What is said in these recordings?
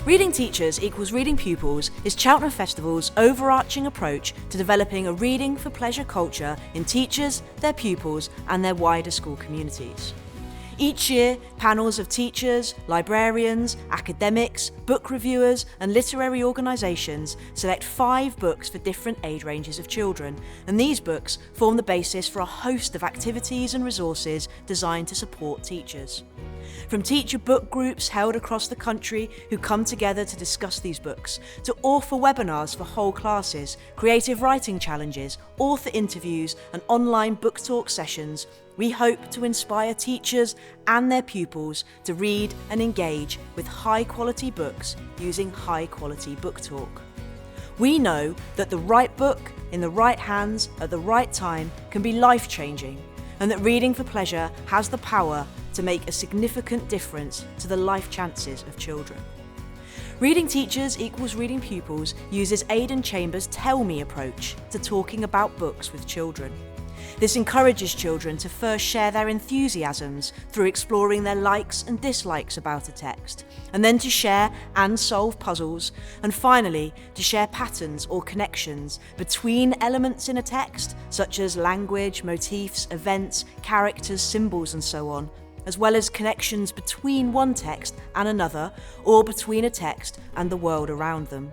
Reading Teachers equals Reading Pupils is Cheltenham Festival's overarching approach to developing a reading for pleasure culture in teachers, their pupils and their wider school communities. Each year, panels of teachers, librarians, academics, book reviewers and literary organisations select 5 books for different age ranges of children, and these books form the basis for a host of activities and resources designed to support teachers. From teacher book groups held across the country who come together to discuss these books, to author webinars for whole classes, creative writing challenges, author interviews and online book talk sessions, we hope to inspire teachers and their pupils to read and engage with high-quality books using high-quality book talk. We know that the right book in the right hands at the right time can be life-changing, and that reading for pleasure has the power to make a significant difference to the life chances of children. Reading Teachers equals Reading Pupils uses Aidan Chambers' Tell Me approach to talking about books with children. This encourages children to first share their enthusiasms through exploring their likes and dislikes about a text, and then to share and solve puzzles, and finally to share patterns or connections between elements in a text, such as language, motifs, events, characters, symbols and so on, as well as connections between one text and another, or between a text and the world around them.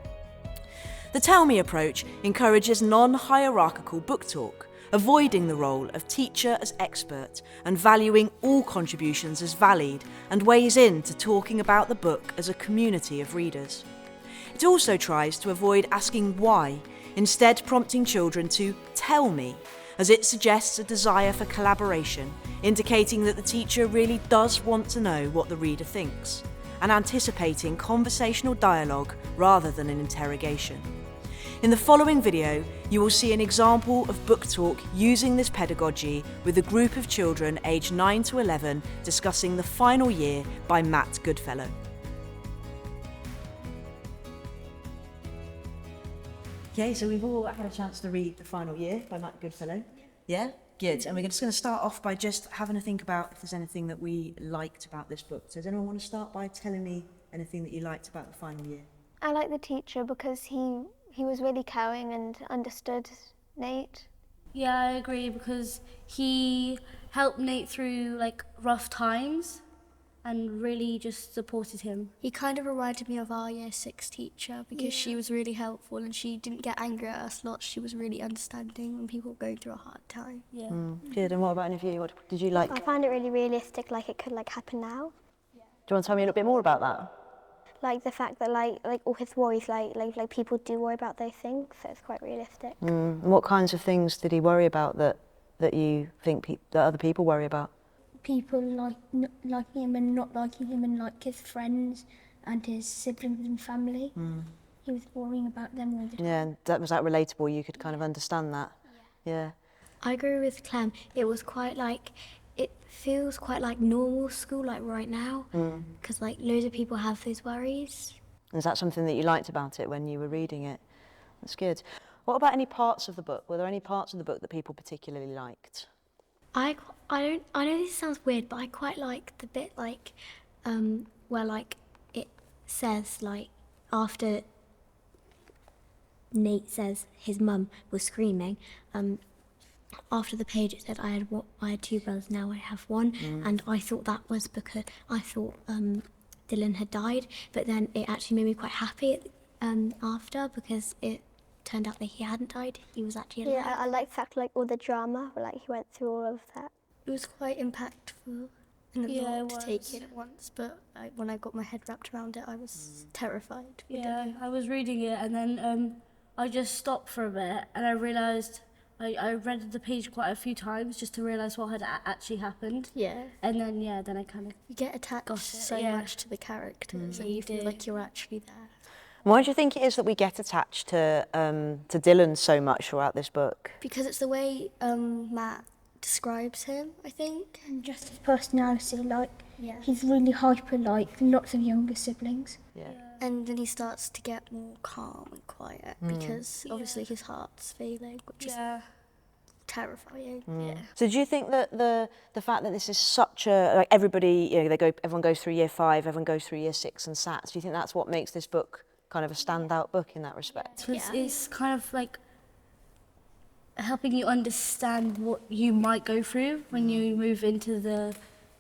The Tell Me approach encourages non-hierarchical book talk, avoiding the role of teacher as expert and valuing all contributions as valid, and weighs in to talking about the book as a community of readers. It also tries to avoid asking why, instead prompting children to tell me, as it suggests a desire for collaboration, indicating that the teacher really does want to know what the reader thinks, and anticipating conversational dialogue rather than an interrogation. In the following video, you will see an example of book talk using this pedagogy with a group of children aged 9 to 11 discussing The Final Year by Matt Goodfellow. Okay, so we've all had a chance to read The Final Year by Matt Goodfellow. Yeah? Good. And we're just going to start off by just having a think about if there's anything that we liked about this book. So does anyone want to start by telling me anything that you liked about The Final Year? I like the teacher because he was really caring and understood Nate. Yeah, I agree, because he helped Nate through like rough times and really just supported him. He kind of reminded me of our Year 6 teacher because she was really helpful and she didn't get angry at us lots. She was really understanding when people were going through a hard time. Yeah. Good. And what about any of you? What did you like? I found it really realistic, like it could happen now. Do you want to tell me a little bit more about that? Like the fact that like all his worries, like people do worry about those things, so it's quite realistic. And what kinds of things did he worry about that you think that other people worry about? People liking him and not liking him, and like his friends and his siblings and family. He was worrying about them all the time. Yeah, and was that relatable? You could kind of understand that? Yeah. I agree with Clem. It was quite like, it feels quite like normal school, like right now, because like loads of people have those worries. Is that something that you liked about it when you were reading it? That's good. What about any parts of the book? Were there any parts of the book that people particularly liked? I know this sounds weird, but I quite like the bit like where like it says like after Nate says his mum was screaming, after the page it said I had 2 brothers, now I have 1, and I thought that was because I thought Dylan had died, but then it actually made me quite happy after, because it turned out that he hadn't died, he was actually alive. Yeah, I like the fact all the drama, like he went through all of that. It was quite impactful and a lot to take in at once, but when I got my head wrapped around it, I was terrified. Yeah, I was reading it and then I just stopped for a bit and I realised I read the page quite a few times just to realise what had actually happened. Yeah. And then, then I kind of... You get attached so much to the characters and you feel like you're actually there. Why do you think it is that we get attached to Dylan so much throughout this book? Because it's the way Matt describes him, I think. And just his personality, he's really hyper, like lots of younger siblings. Yeah. And then he starts to get more calm and quiet because obviously his heart's failing, which is terrifying. Yeah. So do you think that the fact that this is such a, like everybody, you know, everyone goes through year 5, everyone goes through year 6 and SATs, do you think that's what makes this book kind of a standout book in that respect? Because it's kind of like helping you understand what you might go through when you move into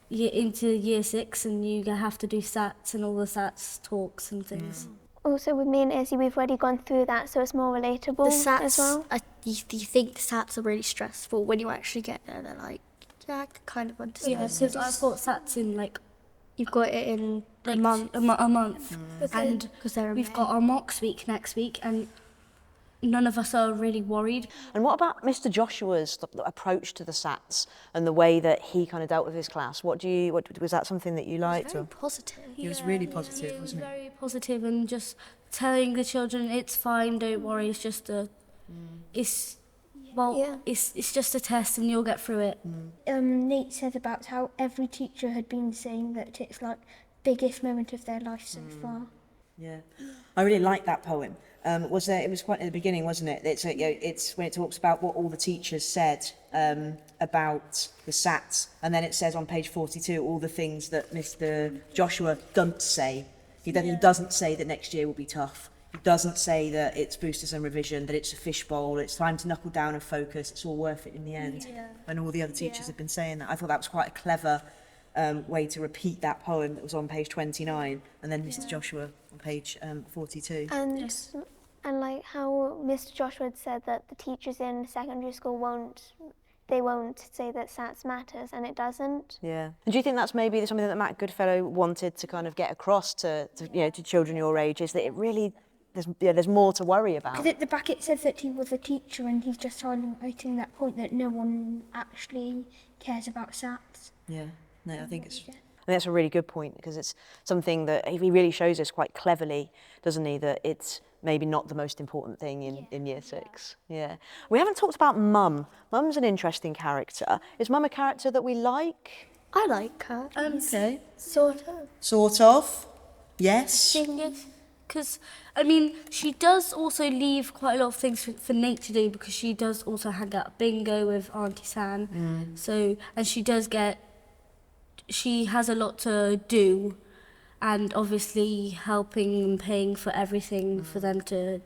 year 6 and you have to do SATs and all the SATs talks and things. Also, with me and Izzy, we've already gone through that, so it's more relatable The SATs, as well. do you think the SATs are really stressful when you actually get there? They're like, yeah, I can kind of understand. Yeah, because I've got SATs in like You've got it in like a month. a month, and Because they're we've got our mocks week next week, and none of us are really worried. And what about Mr. Joshua's approach to the SATs and the way that he kind of dealt with his class? What was that something that you liked? Very positive. He was really positive, He was wasn't he? very positive and just telling the children it's fine, don't worry, it's just it's just a test and you'll get through it. Nate said about how every teacher had been saying that it's like biggest moment of their life so far. Yeah, I really liked that poem. It was quite at the beginning, wasn't it? It's when it talks about what all the teachers said about the SATs, and then it says on page 42 all the things that Mr. Joshua doesn't say. He doesn't say that next year will be tough. He doesn't say that it's boosters and revision, that it's a fishbowl, it's time to knuckle down and focus, it's all worth it in the end. Yeah. And all the other teachers have been saying that. I thought that was quite a clever way to repeat that poem that was on page 29, and then Mr. Joshua on page 42. And like how Mr. Joshua had said that the teachers in secondary school won't say that SATs matters, and it doesn't. Yeah. And do you think that's maybe something that Matt Goodfellow wanted to kind of get across to children your age, is that it really, there's more to worry about? Because at the back it says that he was a teacher and he's just highlighting that point that no one actually cares about SATs. Yeah, no, I think it's... I think that's a really good point, because it's something that he really shows us quite cleverly, doesn't he, that it's maybe not the most important thing in year 6. Yeah. We haven't talked about Mum. Mum's an interesting character. Is Mum a character that we like? I like her. Okay. Sort of. Sort of. Yes. Because, I mean, she does also leave quite a lot of things for Nate to do, because she does also hang out bingo with Auntie San. So, and she has a lot to do, and obviously helping and paying for everything for them to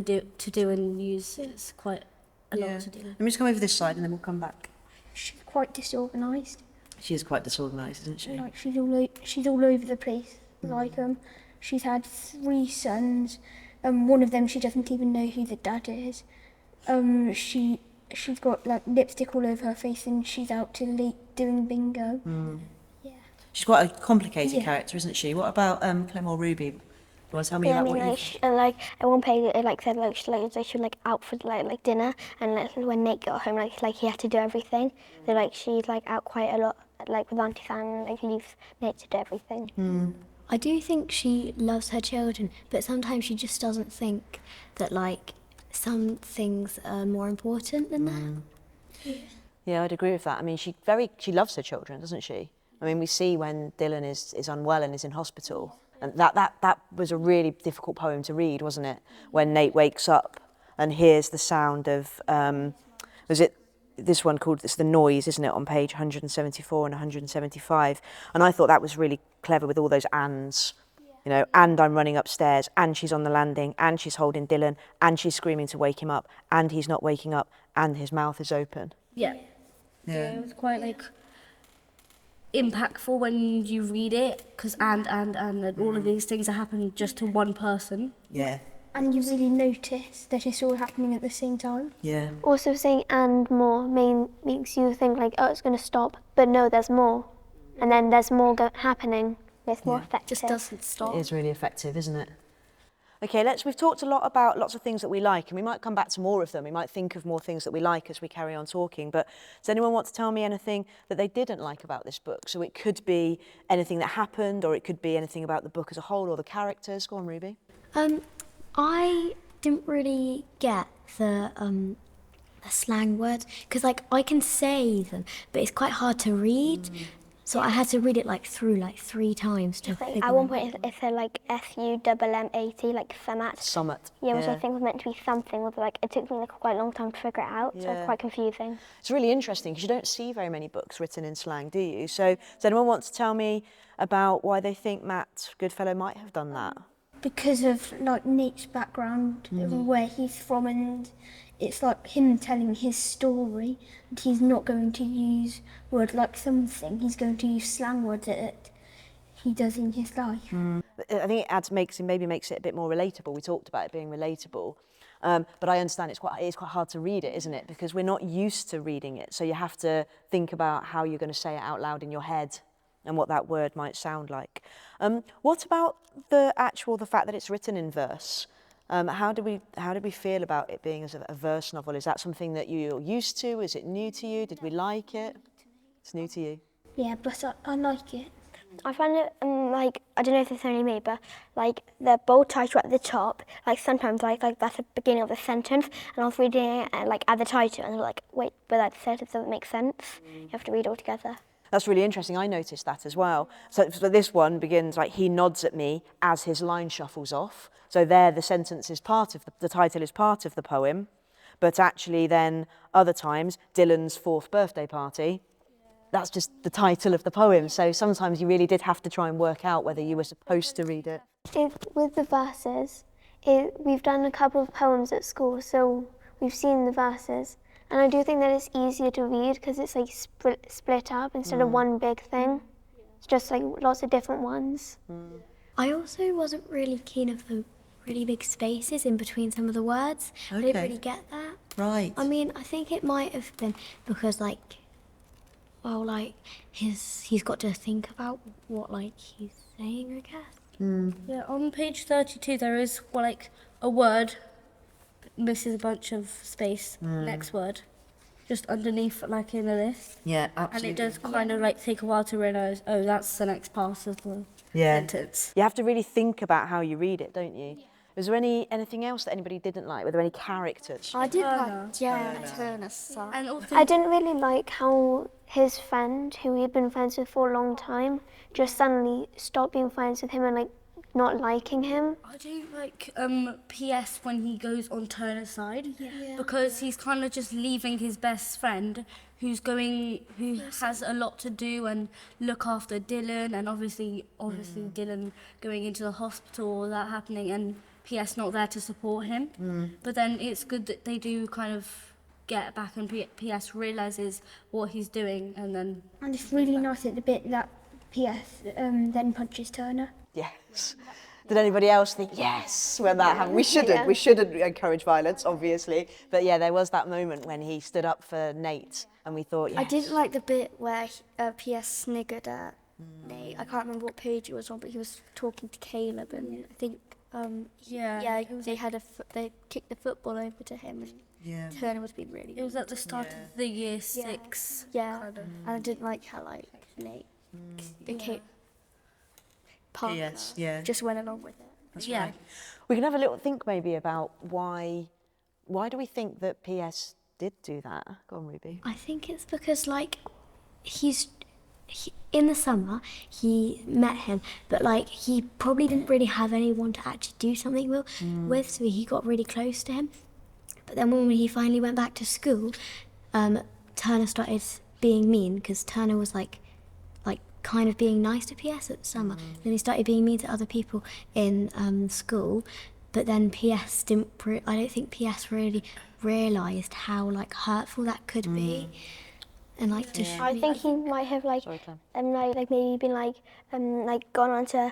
do and use is quite a lot to do. Let me just come over this side and then we'll come back. She's quite disorganised. She is quite disorganised, isn't she? Like she's all over the place. Like she's had 3 sons. One of them she doesn't even know who the dad is. She's got like lipstick all over her face and she's out too late doing bingo. Yeah. She's quite a complicated character, isn't she? What about Clem or Ruby? You want to tell me about what you... Like at one page it like said like she was out for like dinner, and like when Nate got home like he had to do everything. So like she's like out quite a lot like with Auntie Fan, and like leaves Nate to do everything. I do think she loves her children, but sometimes she just doesn't think that like some things are more important than that. Yeah, I'd agree with that. I mean, she loves her children, doesn't she? I mean, we see when Dylan is unwell and is in hospital, and that was a really difficult poem to read, wasn't it? When Nate wakes up and hears the sound of, was it this one called, it's The Noise, isn't it, on page 174 and 175? And I thought that was really clever with all those ands. You know, and I'm running upstairs, and she's on the landing, and she's holding Dylan, and she's screaming to wake him up, and he's not waking up, and his mouth is open. Yeah, it was quite like impactful when you read it, because and all of these things are happening just to one person. Yeah. And you really notice that it's all happening at the same time. Yeah. Also saying and more makes you think like, oh, it's going to stop, but no, there's more, and then there's more happening. It's more effective. Just doesn't stop. It is really effective, isn't it? Okay, we've talked a lot about lots of things that we like, and we might come back to more of them. We might think of more things that we like as we carry on talking, but does anyone want to tell me anything that they didn't like about this book? So it could be anything that happened, or it could be anything about the book as a whole, or the characters. Go on, Ruby. I didn't really get the slang words, because like I can say them, but it's quite hard to read. So I had to read it like through like 3 times to Like, figure at one out. point it said like SUMMAT, like summit. Summit. Yeah, which I think was meant to be something. With like it took me like quite a long time to figure it out, so Yeah. it's quite confusing. It's really interesting because you don't see very many books written in slang, do you? So does anyone want to tell me about why they think Matt Goodfellow might have done that? Because of like Nate's background and where he's from, and it's like him telling his story, and he's not going to use word like something, he's going to use slang words that he does in his life. I think it makes it a bit more relatable. We talked about it being relatable, but I understand it's quite hard to read it, isn't it? Because we're not used to reading it, so you have to think about how you're going to say it out loud in your head and what that word might sound like. What about the fact that it's written in verse? How do we feel about it being as a verse novel? Is that something that you're used to? Is it new to you? Did we like it? It's new to you. Yeah, but I like it. I find it like, I don't know if it's only me, but like the bold title at the top, like sometimes like that's the beginning of the sentence, and I was reading it like at the title, and I was like, wait, but that sentence doesn't make sense. You have to read it all together. That's really interesting. I noticed that as well. So this one begins like, he nods at me as his line shuffles off. So there the sentence is part of the title is part of the poem, but actually then other times Dylan's 4th birthday party, that's just the title of the poem. So sometimes you really did have to try and work out whether you were supposed to read it. With the verses, we've done a couple of poems at school, so we've seen the verses. And I do think that it's easier to read because it's like split up instead of one big thing. It's just like lots of different ones. I also wasn't really keen of the really big spaces in between some of the words. I didn't really get that. Right. I mean, I think it might have been because he's got to think about what he's saying, I guess. Yeah, on page 32 there is a word misses a bunch of space. Next word, just underneath in a list. Yeah, And it does kind of take a while to realise, oh, that's the next part of the sentence. You have to really think about how you read it, don't you? Was there anything else that anybody didn't like? Were there any characters? I did like Turner's side. And also, I didn't really like how his friend, who he'd been friends with for a long time, just suddenly stopped being friends with him and not liking him. I don't like PS when he goes on Turner's side because he's kind of just leaving his best friend who has a lot to do and look after Dylan, and obviously Dylan going into the hospital, all that happening, and PS not there to support him. But then it's good that they do kind of get back and PS realises what he's doing, and it's really nice at the bit that PS then punches Turner. Yes. Did anybody else think yes when that happened? We shouldn't. We shouldn't encourage violence, obviously. But yeah, there was that moment when he stood up for Nate, and we thought, yes. I didn't like the bit where PS sniggered at Nate. I can't remember what page it was on, but he was talking to Caleb, and I think they kicked the football over to him, and Turner was being really. it was at the start of the year 6. Yeah, and I didn't like how Nate became. Parker just went along with it. That's right. We can have a little think maybe about why do we think that PS did do that? Go on, Ruby. I think it's because in the summer he met him, but he probably didn't really have anyone to actually do something with, so he got really close to him. But then when he finally went back to school, Turner started being mean because Turner was kind of being nice to PS at the summer. Then he started being mean to other people in school, but then PS didn't. I don't think PS really realised how hurtful that could be, and I think he might have maybe been gone onto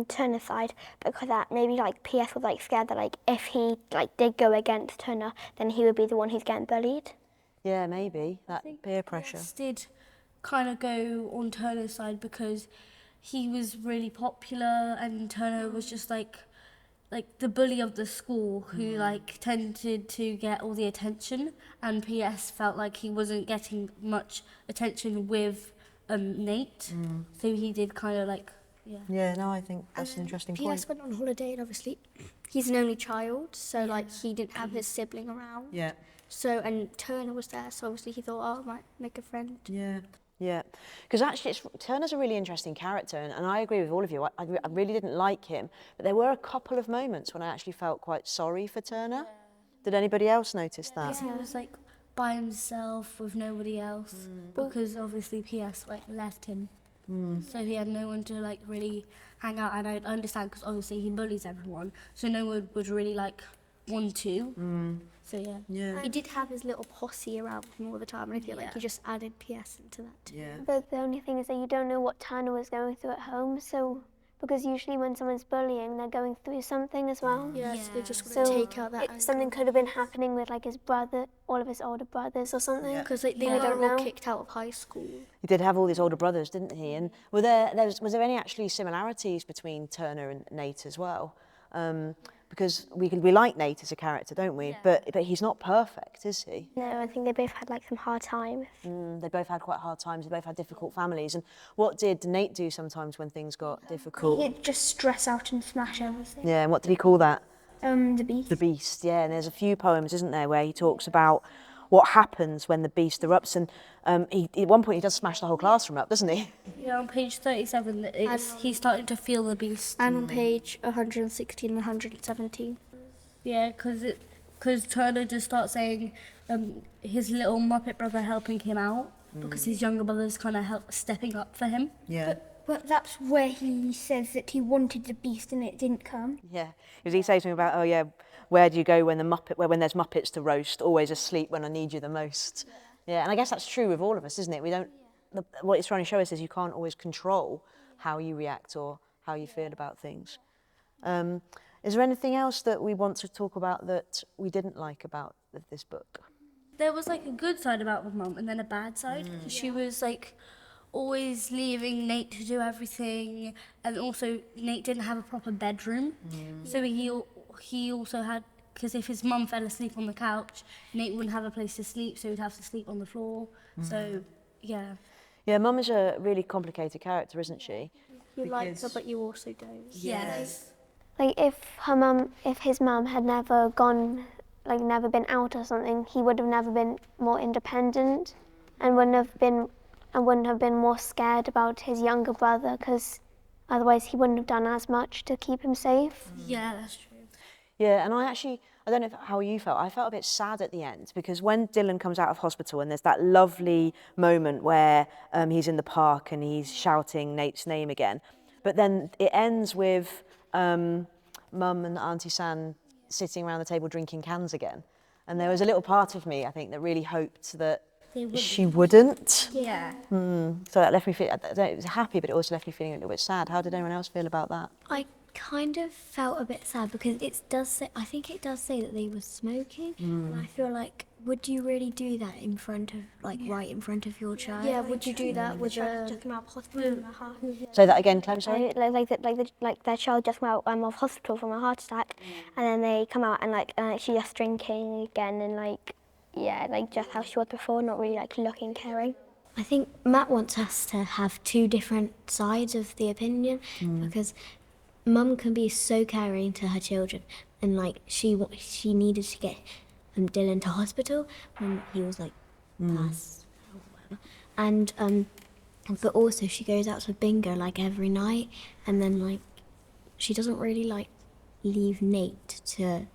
Turner's side because that maybe PS was scared that if he did go against Turner, then he would be the one who's getting bullied. Yeah, maybe that peer pressure. PS did kind of go on Turner's side because he was really popular, and Turner was just like the bully of the school who tended to get all the attention, and PS felt like he wasn't getting much attention with Nate, so he did kind of Yeah, no, I think that's an interesting point. PS went on holiday, and obviously he's an only child, so he didn't have his sibling around. Yeah. So, and Turner was there, so obviously he thought, oh, I might make a friend. Yeah. Yeah, because actually Turner's a really interesting character, and I agree with all of you. I really didn't like him, but there were a couple of moments when I actually felt quite sorry for Turner. Did anybody else notice that? He was like by himself with nobody else because obviously PS like left him. So he had no one to like really hang out, and I understand because obviously he bullies everyone, so no one would really like want to. So yeah. He did have his little posse around him all the time, and I feel like he just added PS into that too. Yeah. But the only thing is that you don't know what Tana was going through at home, so because usually when someone's bullying, they're going through something as well. Yeah, so they just So take out that something could have been happening with like his brother, all of his older brothers or something. because like, they We were don't all know. kicked out of high school. He did have all these older brothers, didn't he? And was there any actually similarities between Turner and Nate as well? Because we like Nate as a character, don't we? But he's not perfect, is he? No, I think they both had like some hard times. They both had quite hard times. They both had difficult families. And what did Nate do sometimes when things got difficult? He'd just stress out and smash everything. Yeah, and what did he call that? The beast. The beast, yeah. And there's a few poems, isn't there, where he talks about what happens when the beast erupts. And at one point he does smash the whole classroom up, doesn't he? Yeah, on page 37, he's starting to feel the beast. And on page 116 and 117. Yeah, because Turner just starts saying his little Muppet brother helping him out because his younger brother's kind of stepping up for him. Yeah. But that's where he says that he wanted the beast and it didn't come. Yeah. Because he says something about, oh yeah, where do you go when there's Muppets to roast? Always asleep when I need you the most. Yeah, and I guess that's true with all of us, isn't it? What it's trying to show us is you can't always control how you react or how you feel about things. Is there anything else that we want to talk about that we didn't like about this book? There was like a good side about my mum and then a bad side. She was like always leaving Nate to do everything, and also Nate didn't have a proper bedroom. So he also had, because if his mum fell asleep on the couch, Nate wouldn't have a place to sleep, so he'd have to sleep on the floor. So yeah. Yeah, Mum is a really complicated character, isn't she? You like her, but you also don't. Yes. Like if his mum had never been out or something, he would have never been more independent, and wouldn't have been more scared about his younger brother, because otherwise he wouldn't have done as much to keep him safe. Yeah, that's true. Yeah, and I don't know how you felt. I felt a bit sad at the end because when Dylan comes out of hospital and there's that lovely moment where he's in the park and he's shouting Nate's name again, but then it ends with Mum and Auntie San sitting around the table drinking cans again. And there was a little part of me, I think, that really hoped that she wouldn't. Yeah. So that left me feeling, it was happy, but it also left me feeling a little bit sad. How did anyone else feel about that? I kind of felt a bit sad because I think it does say that they were smoking, and I feel like, would you really do that in front of, right in front of your child? Yeah, would you do that with Just come out of hospital from a heart. Say that again, Clem, sorry. Like their child just come out of hospital from a heart attack, and then they come out and she's just drinking again, and just how she was before, not really looking caring. I think Matt wants us to have two different sides of the opinion, because Mum can be so caring to her children, and she needed to get Dylan to hospital when he was past or whatever, and but also she goes out to bingo every night, and then she doesn't really leave Nate to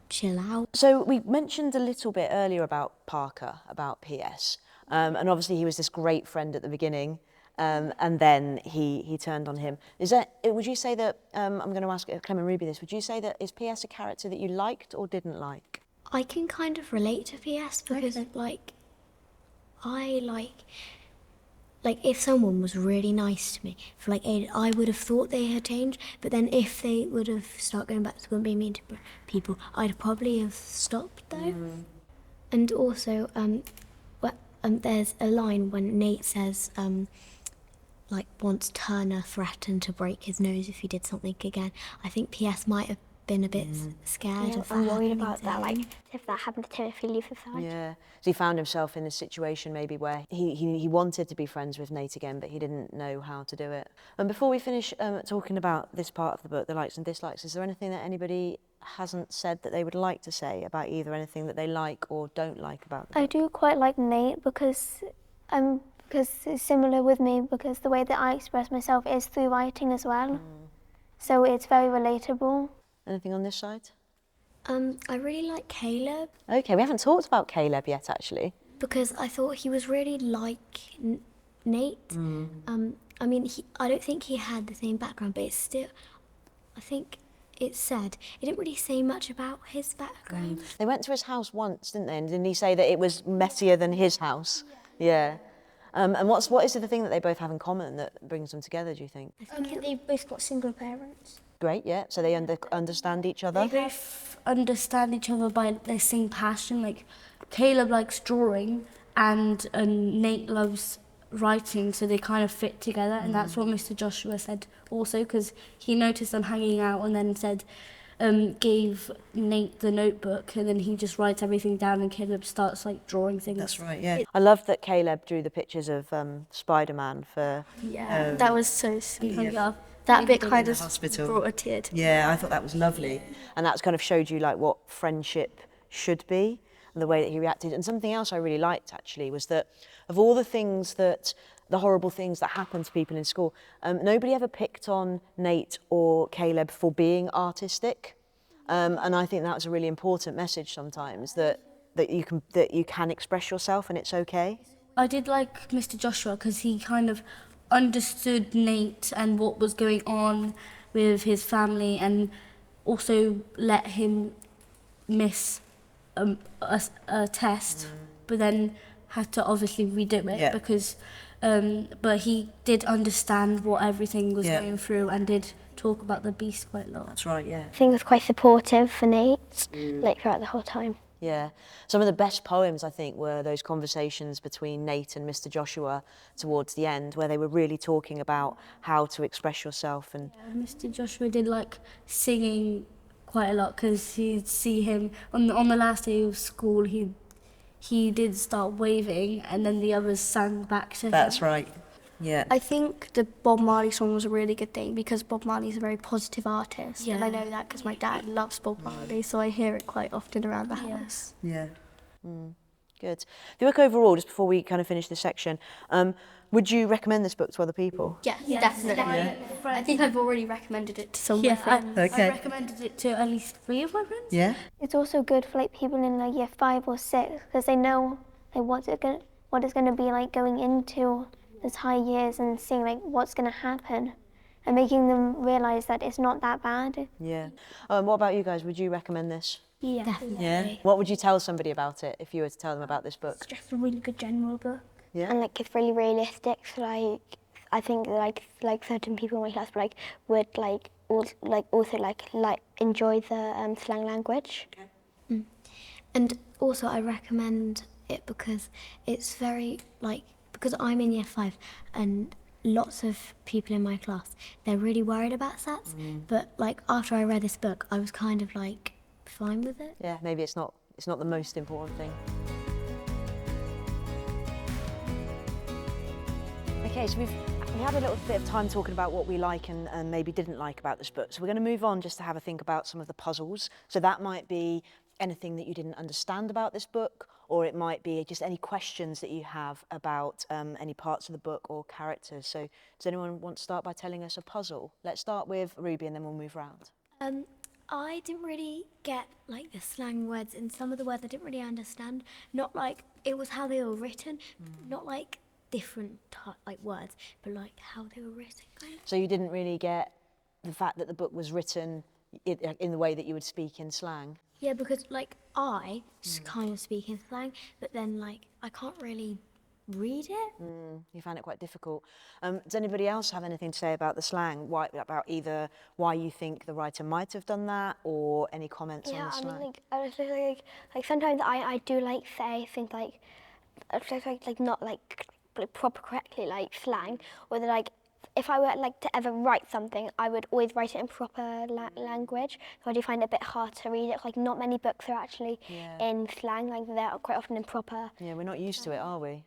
chill out. So we mentioned a little bit earlier about Parker, about PS, and obviously he was this great friend at the beginning, and then he turned on him. Would you say that, I'm going to ask Clem and Ruby this, would you say that is PS a character that you liked or didn't like? I can kind of relate to PS because I if someone was really nice to me for aid, I would have thought they had changed, but then if they would have started going back to school and being mean to people, I'd probably have stopped though. And also, there's a line when Nate says, once Turner threatened to break his nose if he did something again. I think PS might have been a bit scared of that. I'm worried happening about to that, him. if that happened to him, if he leaves his side. Yeah, so he found himself in a situation maybe where he wanted to be friends with Nate again, but he didn't know how to do it. And before we finish talking about this part of the book, the likes and dislikes, is there anything that anybody hasn't said that they would like to say about either anything that they like or don't like about it? I do quite like Nate because Because it's similar with me, because the way that I express myself is through writing as well. So it's very relatable. Anything on this side? I really like Caleb Okay, we haven't talked about Caleb yet, actually. because I thought he was really like Nate. I mean, I don't think he had the same background, but it's still, I think it said, it didn't really say much about his background. They went to his house once, didn't they? And didn't he say that it was messier than his house? Yeah. And what is the thing that they both have in common that brings them together, do you think? I think they've both got single parents. Great, yeah. So they understand each other. They both understand each other by their same passion. Like Caleb likes drawing and Nate loves writing, so they kind of fit together. And that's what Mr. Joshua said also, because he noticed them hanging out and then said, gave Nate the notebook, and then he just writes everything down and Caleb starts like drawing things. That's right, yeah. I love that Caleb drew the pictures of Spider-Man for... Yeah, that was so sweet. Yeah. That bit kind of hospital. brought a tear to Yeah, I thought that was lovely. And that's kind of showed you like what friendship should be and the way that he reacted. And something else I really liked actually was that of all the things that, the horrible things that happen to people in school, nobody ever picked on Nate or Caleb for being artistic. And I think that's a really important message sometimes, that you can express yourself and it's okay. I did like Mr. Joshua because he kind of understood Nate and what was going on with his family, and also let him miss a test, but then had to obviously redo it because but he did understand what everything was going through and did talk about the beast quite a lot. That's right, yeah. I think it was quite supportive for Nate, like throughout the whole time. Yeah. Some of the best poems, I think, were those conversations between Nate and Mr. Joshua towards the end, where they were really talking about how to express yourself. And Mr. Joshua did like singing quite a lot because you'd see him on the last day of school. He did start waving, and then the others sang back to him. that's right. Yeah. I think the Bob Marley song was a really good thing because Bob Marley is a very positive artist. And I know that because my dad loves Bob Marley, so I hear it quite often around the house. Yeah. Good. The book overall, just before we kind of finish this section, would you recommend this book to other people? Yeah, definitely. I think I've already recommended it to some of my friends. I recommended it to at least 3 of my friends. Yeah. It's also good for like people in like year 5 or 6 because they know like what it's going to be like going into those high years and seeing like what's going to happen and making them realise that it's not that bad. Yeah. What about you guys? Would you recommend this? Yeah. Definitely. Yeah. What would you tell somebody about it if you were to tell them about this book? It's just a really good general book. Yeah. And like it's really realistic. So like I think like certain people in my class like would like also enjoy the slang language. And also I recommend it because it's very because I'm in year 5 and lots of people in my class, they're really worried about SATs, but like after I read this book I was kind of like fine with it. Yeah, maybe it's not the most important thing. Okay, so we had a little bit of time talking about what we like and maybe didn't like about this book. So we're going to move on just to have a think about some of the puzzles. So that might be anything that you didn't understand about this book, or it might be just any questions that you have about any parts of the book or characters. So does anyone want to start by telling us a puzzle? Let's start with Ruby and then we'll move round. I didn't really get like the slang words, and some of the words I didn't really understand. Not like it was how they were written, not like different like words, but like how they were written. So you didn't really get the fact that the book was written in the way that you would speak in slang? Yeah, because like I kind of speak in slang, but then like I can't really read it. You found it quite difficult. Does anybody else have anything to say about the slang? About either why you think the writer might have done that, or any comments on the slang? Yeah, I mean, like sometimes I do like say things like not like proper correctly like slang, or that like if I were like to ever write something, I would always write it in proper language. So I do find it a bit hard to read it. Like not many books are actually in slang. Like they're quite often in proper. Yeah, we're not used to it, are we?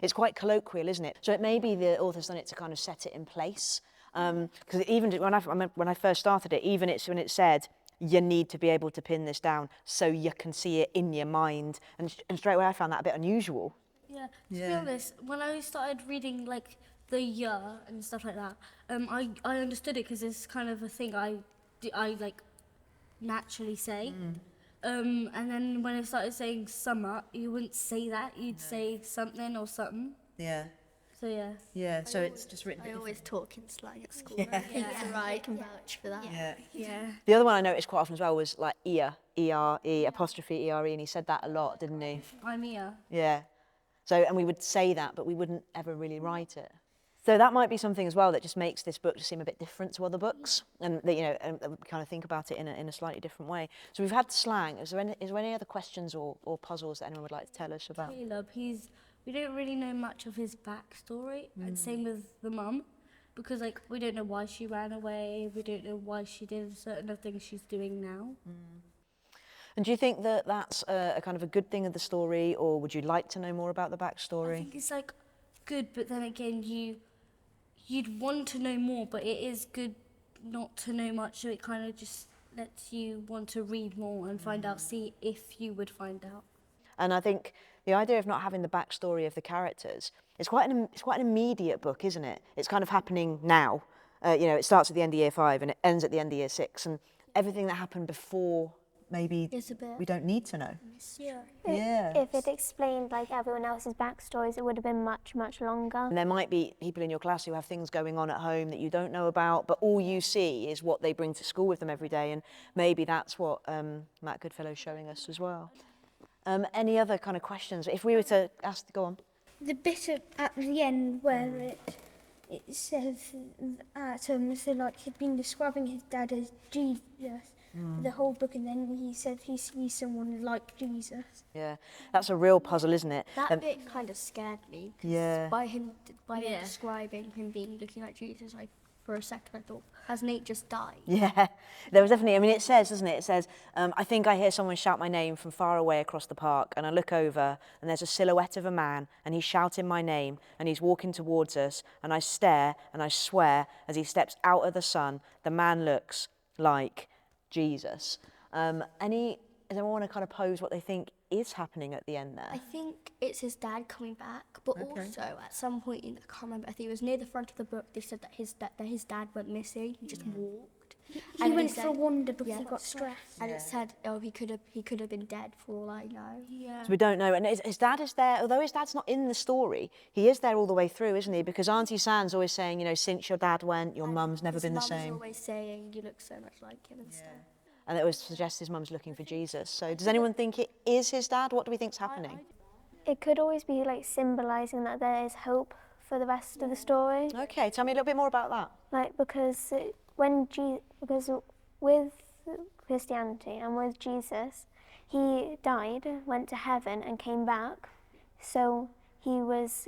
It's quite colloquial, isn't it? So it may be the author's done it to kind of set it in place. Because even when I first started it, even when it said, you need to be able to pin this down so you can see it in your mind. And straight away I found that a bit unusual. Yeah. To be honest, when I started reading like the year and stuff like that, I understood it because it's kind of a thing I like naturally say. And then when I started saying summer, you wouldn't say that. You'd say something or something. Yeah. So yeah. Yeah. So it's just written. I always talk in slang at school. Yeah. I think so I can vouch for that. Yeah. Yeah. The other one I noticed quite often as well was like ear, E-R-E, apostrophe E-R-E, and he said that a lot, didn't he? I'm here. Yeah. So, and we would say that, but we wouldn't ever really write it. So that might be something as well that just makes this book just seem a bit different to other books, and that, you know, and we kind of think about it in a slightly different way. So we've had slang. Is there any other questions or puzzles that anyone would like to tell us about? Caleb, we don't really know much of his backstory, and same with the mum, because like we don't know why she ran away, we don't know why she did certain of things she's doing now. And do you think that that's a kind of a good thing of the story, or would you like to know more about the backstory? I think it's like good, but then again you'd want to know more, but it is good not to know much, so it kind of just lets you want to read more and find out, see if you would find out. And I think the idea of not having the backstory of the characters, it's quite an immediate book, isn't it? It's kind of happening now. You know, it starts at the end of year 5 and it ends at the end of year 6, and everything that happened before, maybe It's a bit we don't need to know. Yeah. Yeah. If it explained like everyone else's backstories, it would have been much, much longer. And there might be people in your class who have things going on at home that you don't know about, but all you see is what they bring to school with them every day, and maybe that's what Matt Goodfellow's showing us as well. Any other kind of questions? If we were to ask, go on. The bit at the end where it says that so like he'd been describing his dad as Jesus the whole book, and then he said he sees someone like Jesus. Yeah, that's a real puzzle, isn't it? that bit kind of scared me. 'Cause Yeah. By him describing him being looking like Jesus, for a second I thought, has Nate just died? Yeah, there was definitely, I mean, it says, doesn't it? It says, I think I hear someone shout my name from far away across the park, and I look over, and there's a silhouette of a man, and he's shouting my name, and he's walking towards us, and I stare, and I swear, as he steps out of the sun, the man looks like Jesus. Does anyone want to kind of pose what they think is happening at the end there? I think it's his dad coming back, but also at some point, I can't remember, I think it was near the front of the book, they said that his dad went missing, he just walked. He went for a wander because he got stressed. And it said, oh, he could have been dead for all I know. Yeah. So we don't know. And his dad is there, although his dad's not in the story, he is there all the way through, isn't he? Because Auntie San's always saying, you know, since your dad went, your mum's never been the His same. mum's always saying, you look so much like him and stuff. And it always suggests his mum's looking for Jesus. So does anyone think it is his dad? What do we think's happening? It could always be like symbolising that there is hope for the rest of the story. Okay, tell me a little bit more about that. Like because with Christianity and with Jesus, he died, went to heaven, and came back. So he was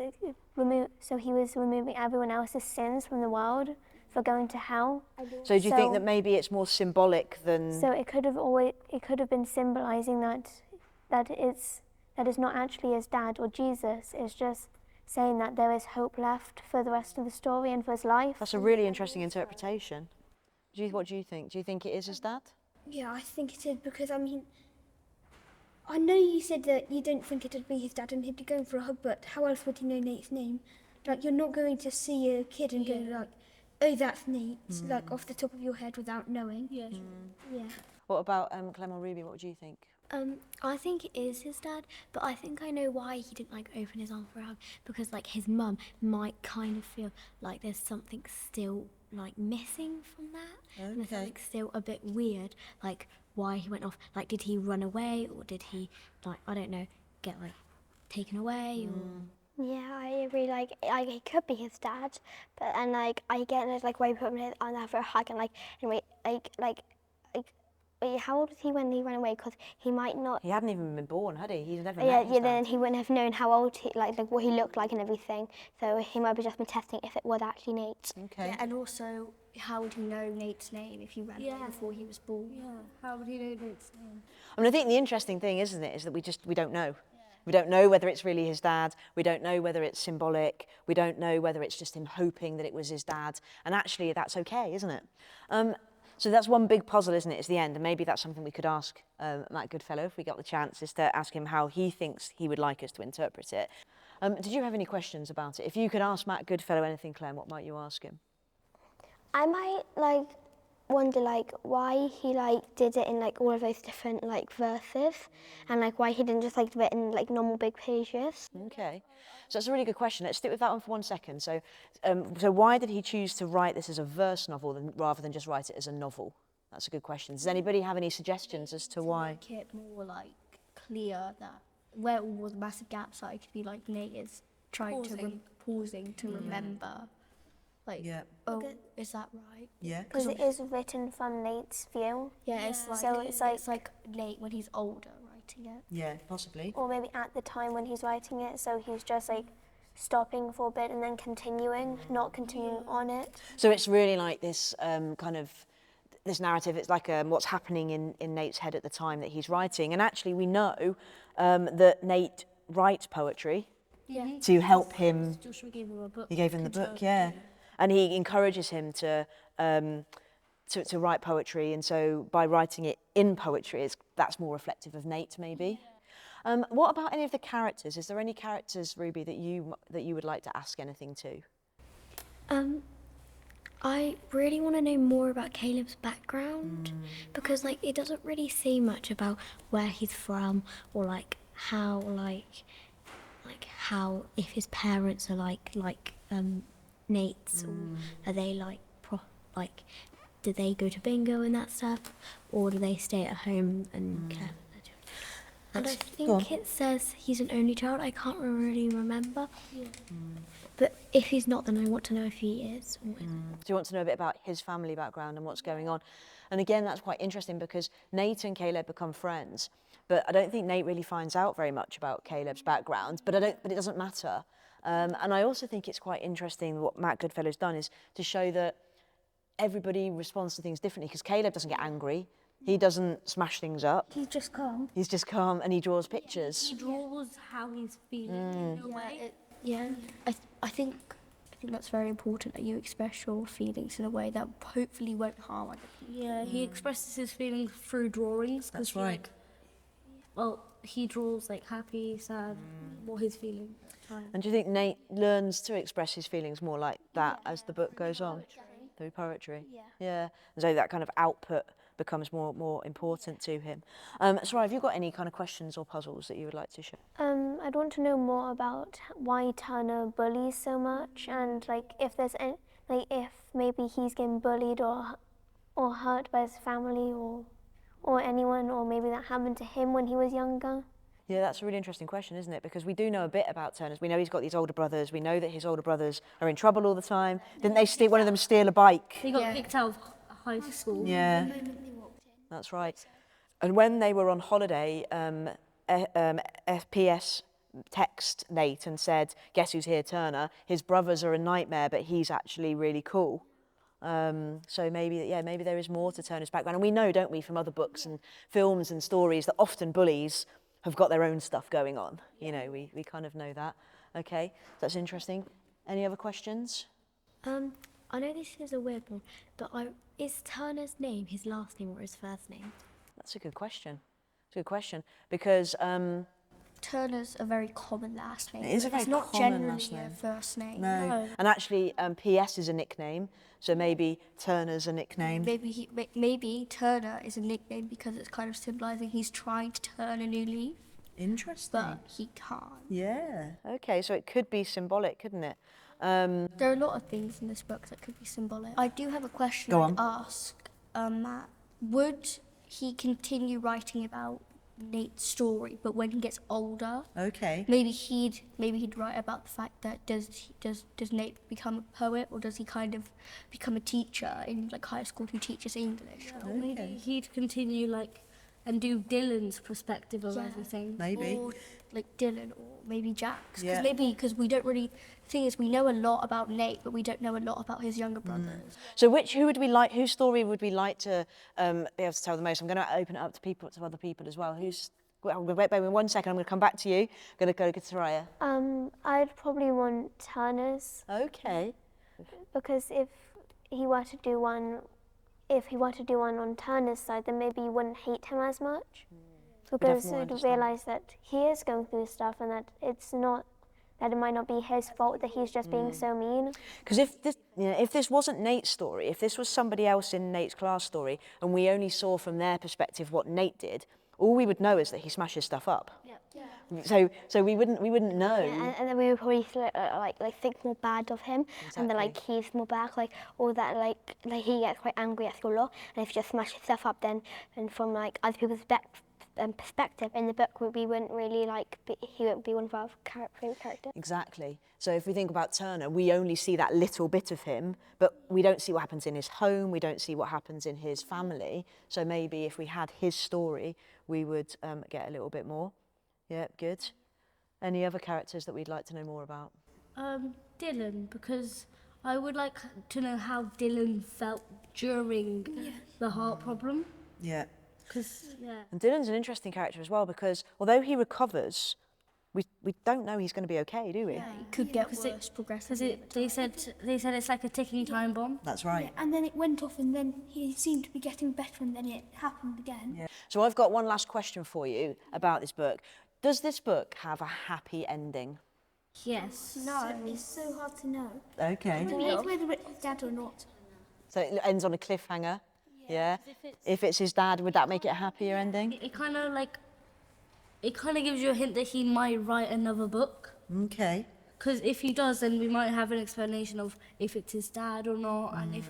removing everyone else's sins from the world for going to hell. So do you think that maybe it's more symbolic than... So it could have been symbolising that it's not actually his dad or Jesus. It's just saying that there is hope left for the rest of the story and for his life. That's a really interesting interpretation. What do you think? Do you think it is his dad? Yeah, I think it is because, I mean, I know you said that you don't think it'd be his dad and he'd be going for a hug, but how else would he know Nate's name? Like, you're not going to see a kid and go like, oh, that's Nate, like off the top of your head without knowing. Yeah. Yeah. What about Clem or Ruby? What do you think? I think it is his dad, but I think I know why he didn't like open his arm for a hug, because like his mum might kind of feel like there's something still like missing from that, and there's something still a bit weird, like why he went off. Like, did he run away, or did he, like, I don't know, get like taken away, or... Yeah, I agree. Like, it could be his dad, but I get it. Like, why he put him on there for a hug, and how old was he when he ran away? Because he might not. He hadn't even been born, had he? He's never Yeah, met his dad. then he wouldn't have known how old he, like what he looked like and everything. So he might have just been testing if it was actually Nate. Okay. Yeah, and also, how would he know Nate's name if he ran away before he was born? Yeah. How would he know Nate's name? I mean, I think the interesting thing, isn't it, is that we don't know. We don't know whether it's really his dad. We don't know whether it's symbolic. We don't know whether it's just him hoping that it was his dad. And actually, that's okay, isn't it? So that's one big puzzle, isn't it? It's the end. And maybe that's something we could ask Matt Goodfellow if we got the chance, is to ask him how he thinks he would like us to interpret it. Did you have any questions about it? If you could ask Matt Goodfellow anything, Claire, what might you ask him? I might like wonder like why he like did it in like all of those different like verses, and like why he didn't just like do it in like normal big pages. Okay, so that's a really good question. Let's stick with that one for 1 second. So, so why did he choose to write this as a verse novel rather than just write it as a novel? That's a good question. Does anybody have any suggestions as to why? Make it more like clear that where all the massive gaps are, it could be like Nate is trying to pausing to remember. Like, Yeah. oh, is that right? Yeah. Because it is written from Nate's view. Yeah, it's like, So it's like Nate when he's older writing it. Yeah, possibly. or maybe at the time when he's writing it, so he's just like stopping for a bit and then continuing, not continuing on it. So it's really like this kind of this narrative. It's like what's happening in Nate's head at the time that he's writing. And actually, we know that Nate writes poetry to help him. Joshua gave him a book. He gave him the book, yeah, and he encourages him to write poetry. And so by writing it in poetry, that's more reflective of Nate, maybe. What about any of the characters? Is there any characters, Ruby, that you would like to ask anything to? I really want to know more about Caleb's background because like it doesn't really say much about where he's from or like how how if his parents are like Nate's or are they like do they go to bingo and that stuff or do they stay at home and care for their children? And I think it says he's an only child. I can't really remember. But if he's not, then I want to know if he is. Or isn't. Do you want to know a bit about his family background and what's going on? And again, that's quite interesting because Nate and Caleb become friends, but I don't think Nate really finds out very much about Caleb's background. But it doesn't matter. And I also think it's quite interesting what Matt Goodfellow's done is to show that everybody responds to things differently. Because Caleb doesn't get angry, he doesn't smash things up. He's just calm. He's just calm and he draws pictures. He draws how he's feeling in a way. I think that's very important that you express your feelings in a way that hopefully won't harm other people. Yeah, he expresses his feelings through drawings. That's right. Well, he draws like happy, sad, what he's feeling at the time. And do you think Nate learns to express his feelings more like that as the book goes on? Through poetry? Yeah. And so that kind of output becomes more important to him. Soraya, have you got any kind of questions or puzzles that you would like to share? I'd want to know more about why Turner bullies so much, and like if there's any, like if maybe he's getting bullied or hurt by his family or anyone, or maybe that happened to him when he was younger. Yeah, that's a really interesting question, isn't it? Because we do know a bit about Turner's. We know he's got these older brothers. We know that his older brothers are in trouble all the time. Didn't they one of them steal a bike? He got kicked out of high school. Yeah, that's right. And when they were on holiday, FPS texted Nate and said, "Guess who's here, Turner? His brothers are a nightmare, but he's actually really cool." So maybe there is more to Turner's background. And we know, don't we, from other books and films and stories that often bullies have got their own stuff going on. You know, we kind of know that. Okay, that's interesting. Any other questions? I know this is a weird one, but is Turner's name his last name or his first name? That's a good question. It's a good question because Turner's a very common last name. It is a very It's not common generally last name. a first name. no. And actually, PS is a nickname, so maybe Turner's a nickname. Maybe Turner is a nickname because it's kind of symbolising he's trying to turn a new leaf, Interesting. but he can't. Yeah. Okay, so it could be symbolic, couldn't it? There are a lot of things in this book that could be symbolic. I do have a question Go I'd on. ask Matt. Would he continue writing about Nate's story, but when he gets older, Okay. maybe he'd write about the fact that does Nate become a poet, or does he kind of become a teacher in like high school who teaches English? Maybe he'd continue like and do Dylan's perspective of everything. Maybe. Or like Dylan, or maybe Jack's. Yeah. Because we don't really. The thing is, we know a lot about Nate, but we don't know a lot about his younger brothers. So whose story would we like to be able to tell the most? I'm going to open it up to other people as well. Wait 1 second, I'm going to come back to you. I'm going to go to Soraya. I'd probably want Turner's, Okay. because if he were to do one on Turner's side, then maybe you wouldn't hate him as much, because more you'd understand. realise that he is going through stuff and that it's not that it might not be his fault, that he's just being so mean. Because if this wasn't Nate's story, if this was somebody else in Nate's class story, and we only saw from their perspective what Nate did, all we would know is that he smashes stuff up. So we wouldn't know. Yeah, and then we would probably like think more bad of him, and then like he's more bad, like all that like he gets quite angry at school a lot, and if he just smashes stuff up, then from like other people's perspective in the book, we wouldn't really he wouldn't be one of our favourite characters. Exactly. So if we think about Turner, we only see that little bit of him, but we don't see what happens in his home, we don't see what happens in his family. So maybe if we had his story, we would get a little bit more. Yeah, good. Any other characters that we'd like to know more about? Dylan, because I would like to know how Dylan felt during the heart problem. Yeah. Yeah. And Dylan's an interesting character as well, because although he recovers, we don't know he's going to be okay, do we? Yeah, it could get worse progressively. Because they said it's like a ticking time bomb. That's right. Yeah, and then it went off, and then he seemed to be getting better, and then it happened again. Yeah. So I've got one last question for you about this book. Does this book have a happy ending? Yes. No, it's so hard to know. Okay. I don't know whether it's dad or not. So it ends on a cliffhanger? Yeah. If it's his dad, would that make it a happier ending? It kind of gives you a hint that he might write another book. Okay. Because if he does, then we might have an explanation of if it's his dad or not, and if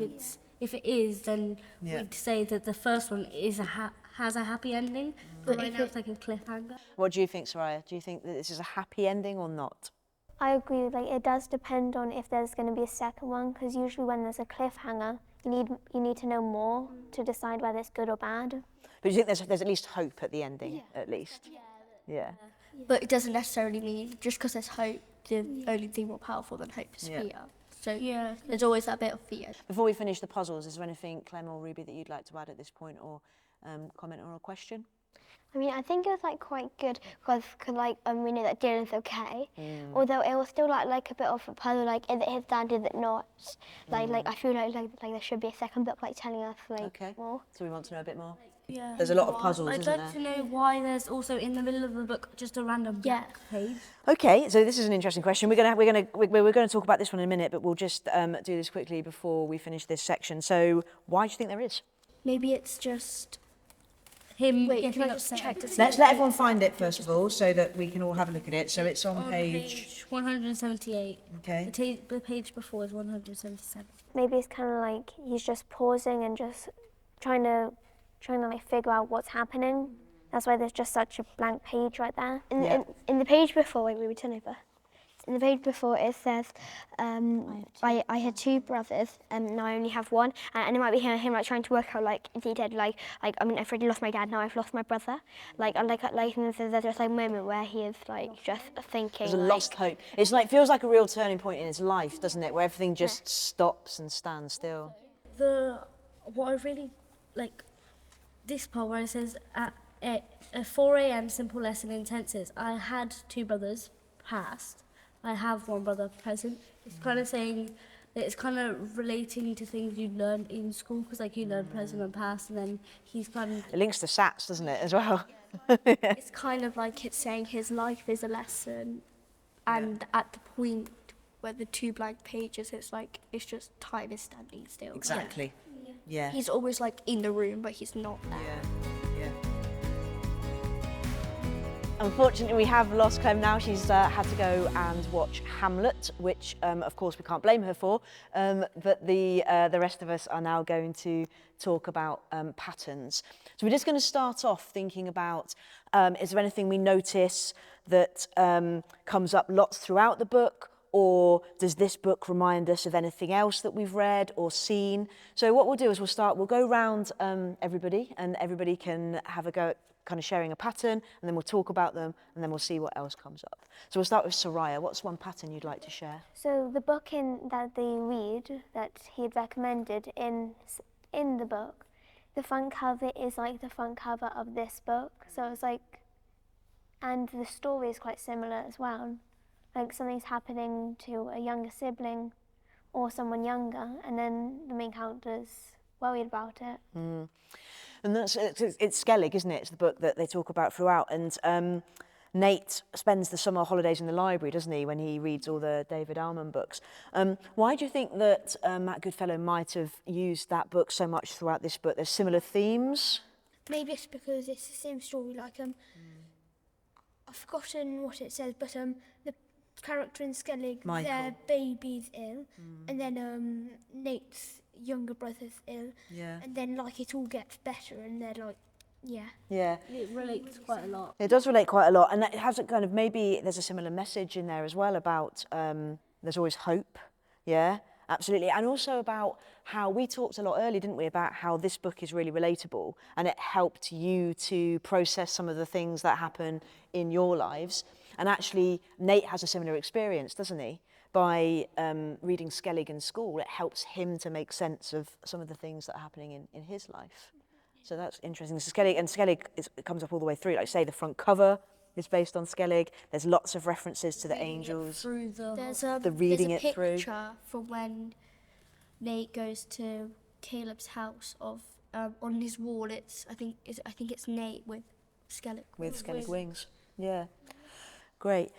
it is, then we'd say that the first one has a happy ending, but right now it's like a cliffhanger. What do you think, Soraya? Do you think that this is a happy ending or not? I agree. Like it does depend on if there's going to be a second one, because usually when there's a cliffhanger, you need to know more to decide whether it's good or bad. But do you think there's at least hope at the ending, at least? Yeah. But it doesn't necessarily mean just because there's hope, the only thing more powerful than hope is Yeah. fear. So there's always that bit of fear. Before we finish the puzzles, is there anything, Clem or Ruby, that you'd like to add at this point, or comment or a question? I mean, I think it was like quite good because we know that Dylan's okay. Although it was still like a bit of a puzzle, like is it his dad, is it not? Like I feel like there should be a second book like telling us more. So we want to know a bit more. Yeah. There's a lot of puzzles, I'd isn't like there? to know why there's also in the middle of the book just a random blank page. Okay, so this is an interesting question. We're going to talk about this one in a minute, but we'll just do this quickly before we finish this section. So why do you think there is? Maybe it's just Him Wait, getting can I just upset. check to see? Let's let everyone find it first of all, so that we can all have a look at it. So it's on page. 178. Okay. The page before is 177. Maybe it's kind of like he's just pausing and just trying to like figure out what's happening. That's why there's just such a blank page right there. In the page before, wait, we turn over. In the page before it says, I had two brothers and now I only have one, and it might be him like trying to work out like is he dead, like I mean I've already lost my dad, now I've lost my brother, like there's just like a moment where he is like just thinking. There's a lost hope. It's like feels like a real turning point in his life, doesn't it? Where everything just stops and stands still. What I really like, this part where it says at 4 a.m. simple lesson in tenses. I had two brothers, past. I have one brother, present. It's kind of saying that it's kind of relating to things you learn in school, because like you learn present and past, and then he's kind of. It links to SATs, doesn't it, as well? It's kind of like it's saying his life is a lesson, and at the point where the two blank pages, it's like it's just time is standing still. Exactly. Yeah. He's always like in the room, but he's not there. Yeah. Unfortunately, we have lost Clem now. She's had to go and watch Hamlet, which, of course, we can't blame her for. But the rest of us are now going to talk about patterns. So we're just going to start off thinking about, is there anything we notice that comes up lots throughout the book? Or does this book remind us of anything else that we've read or seen? So what we'll do is we'll go round everybody, and everybody can have a go at kind of sharing a pattern, and then we'll talk about them, and then we'll see what else comes up. So we'll start with Soraya. What's one pattern you'd like to share? So the book that they read, that he had recommended in the book, the front cover is like the front cover of this book. So it's like, and the story is quite similar as well. Like something's happening to a younger sibling or someone younger, and then the main character's worried about it. And it's Skellig, isn't it? It's the book that they talk about throughout. And Nate spends the summer holidays in the library, doesn't he, when he reads all the David Almond books. Why do you think that Matt Goodfellow might have used that book so much throughout this book? There's similar themes? Maybe it's because it's the same story. Like I've forgotten what it says, but the character in Skellig, Michael. their baby's ill, and then Nate's younger brother's ill, Yeah. and then like it all gets better, and they're like, yeah. Yeah. It relates quite a lot. It does relate quite a lot, and it has a kind of, maybe there's a similar message in there as well about there's always hope, yeah, absolutely, and also about how we talked a lot earlier, didn't we, about how this book is really relatable, and it helped you to process some of the things that happen in your lives, and actually Nate has a similar experience, doesn't he? By reading Skellig in school, it helps him to make sense of some of the things that are happening in his life. So that's interesting. So Skellig it comes up all the way through. Like I say, the front cover is based on Skellig. There's lots of references to the angels. Through There's The reading there's a it through. picture from when Nate goes to Caleb's house of on his wall. I think it's Nate with Skellig. With Skellig wings. Yeah. Great.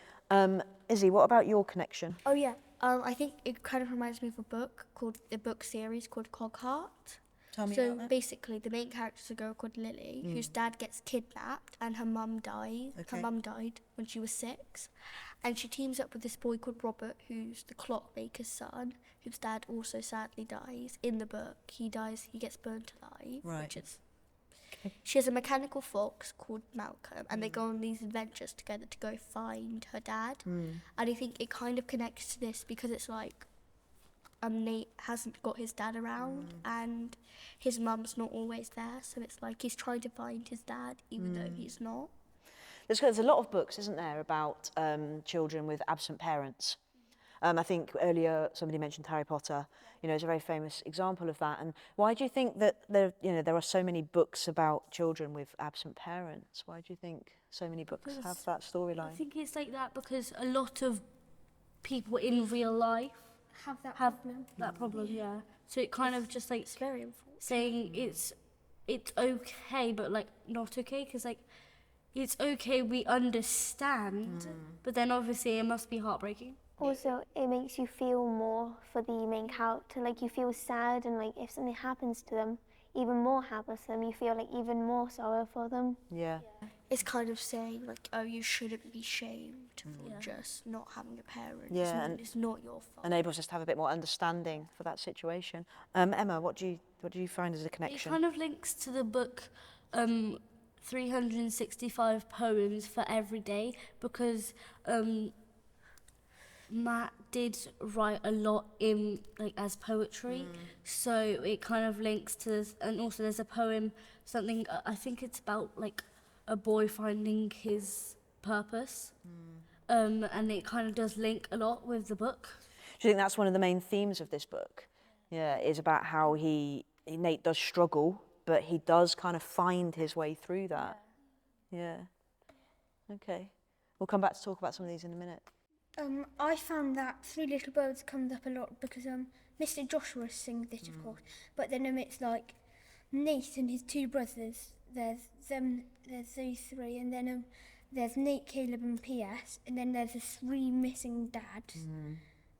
Izzy, what about your connection? Oh yeah. I think it kind of reminds me of a book series called Cogheart. Tell me So about that. basically, the main character is a girl called Lily, whose dad gets kidnapped, and her mum dies. Okay. Her mum died when she was 6, and she teams up with this boy called Robert, who's the clockmaker's son, whose dad also sadly dies. In the book, he dies. He gets burnt alive. Right. Which is. She has a mechanical fox called Malcolm, and they go on these adventures together to go find her dad. And I think it kind of connects to this because it's like. Nate hasn't got his dad around, and his mum's not always there, so it's like he's trying to find his dad even though he's not. There's a lot of books, isn't there, about children with absent parents. I think earlier somebody mentioned Harry Potter. You know, it's a very famous example of that. And why do you think that there are so many books about children with absent parents? Why do you think so many books have that I storyline? think it's like that because a lot of people in real life Have that have problem. that problem, yeah. So it kind of just like It's very unfortunate. saying it's okay, but like not okay, because like it's okay, we understand, but then obviously it must be heartbreaking. Also, it makes you feel more for the main character. Like you feel sad, and like if something happens to them, even more happens to them, you feel like even more sorrow for them. Yeah. It's kind of saying like, oh, you shouldn't be shamed for just not having a parent. Yeah, and it's not your fault. Enables us to have a bit more understanding for that situation. Emma, what do you find as a It connection? kind of links to the book 365 Poems for Every Day, because Matt did write a lot in like as poetry, so it kind of links to this. And also there's a poem, something I think it's about like a boy finding his purpose, and it kind of does link a lot with the book. Do you think that's one of the main themes of this book? Yeah, is about how Nate does struggle, but he does kind of find his way through that. Yeah. Okay. We'll come back to talk about some of these in a minute. I found that Three Little Birds comes up a lot because Mr. Joshua sings it, of course, but then it's like Nate and his two brothers. There's those three, and then there's Nate, Caleb, and PS, and then there's the 3 missing dads,